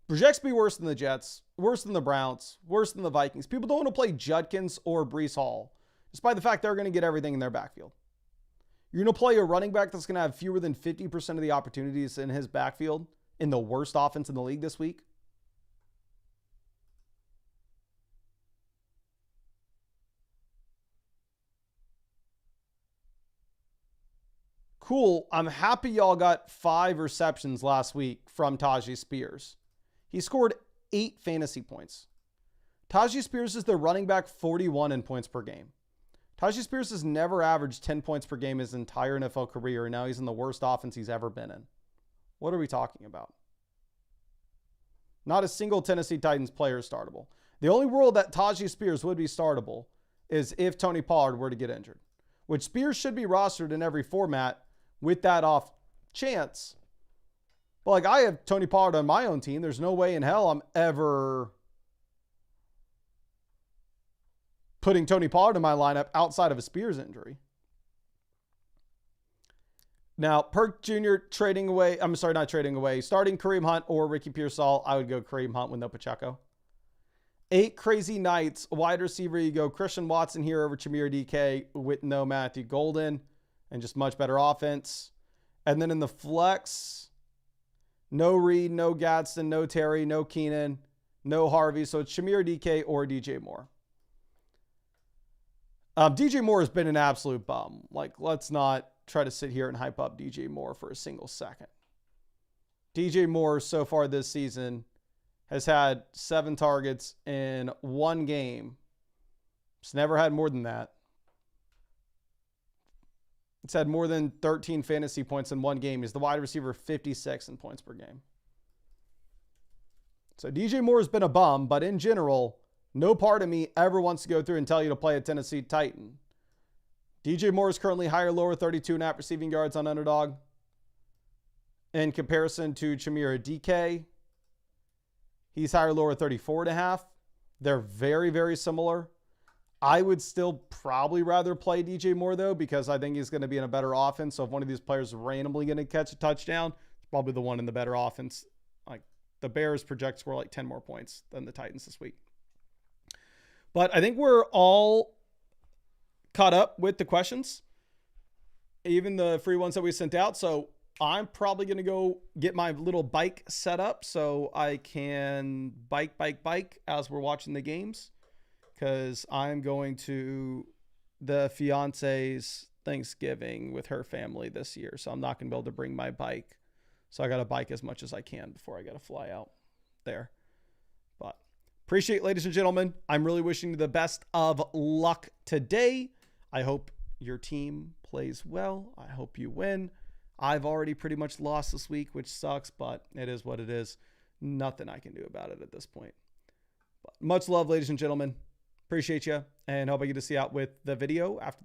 Projects to be worse than the Jets, worse than the Browns, worse than the Vikings. People don't want to play Judkins or Breece Hall, despite the fact they're going to get everything in their backfield. You're going to play a running back that's going to have fewer than 50% of the opportunities in his backfield in the worst offense in the league this week? Cool. I'm happy y'all got 5 receptions last week from Tajee Spears. He scored 8 fantasy points. Tajee Spears is the running back 41 in points per game. Tajee Spears has never averaged 10 points per game his entire NFL career, and now he's in the worst offense he's ever been in. What are we talking about? Not a single Tennessee Titans player is startable. The only world that Tajee Spears would be startable is if Tony Pollard were to get injured, which Spears should be rostered in every format with that off chance. But like, I have Tony Pollard on my own team. There's no way in hell I'm ever putting Tony Pollard in my lineup outside of a Spears injury. Now, Perk Jr. trading away. I'm sorry, not trading away. Starting Kareem Hunt or Ricky Pearsall. I would go Kareem Hunt with no Pacheco. 8 crazy nights. Wide receiver, you go Christian Watson here over Chimere DK with no Matthew Golden and just much better offense. And then in the flex, no Reed, no Gadsden, no Terry, no Keenan, no Harvey. So it's Chimere DK or DJ Moore. DJ Moore has been an absolute bum. Like, let's not try to sit here and hype up DJ Moore for a single second. DJ Moore so far this season has had 7 targets in 1 game. It's never had more than that. It's had more than 13 fantasy points in 1 game. He's the wide receiver 56 in points per game. So DJ Moore has been a bum, but in general, no part of me ever wants to go through and tell you to play a Tennessee Titan. DJ Moore is currently higher, lower, 32.5 receiving yards on Underdog. In comparison to Chimere DK, he's higher, lower, 34.5. They're very, very similar. I would still probably rather play DJ Moore, though, because I think he's going to be in a better offense. So if one of these players is randomly going to catch a touchdown, it's probably the one in the better offense. Like, the Bears project score like 10 more points than the Titans this week. But I think we're all caught up with the questions, even the free ones that we sent out. So I'm probably going to go get my little bike set up so I can bike as we're watching the games, because I'm going to the fiance's Thanksgiving with her family this year. So I'm not going to be able to bring my bike. So I got to bike as much as I can before I got to fly out there. But appreciate, ladies and gentlemen. I'm really wishing you the best of luck today. I hope your team plays well. I hope you win. I've already pretty much lost this week, which sucks, but it is what it is. Nothing I can do about it at this point. But much love, ladies and gentlemen. Appreciate you, and hope I get to see you out with the video after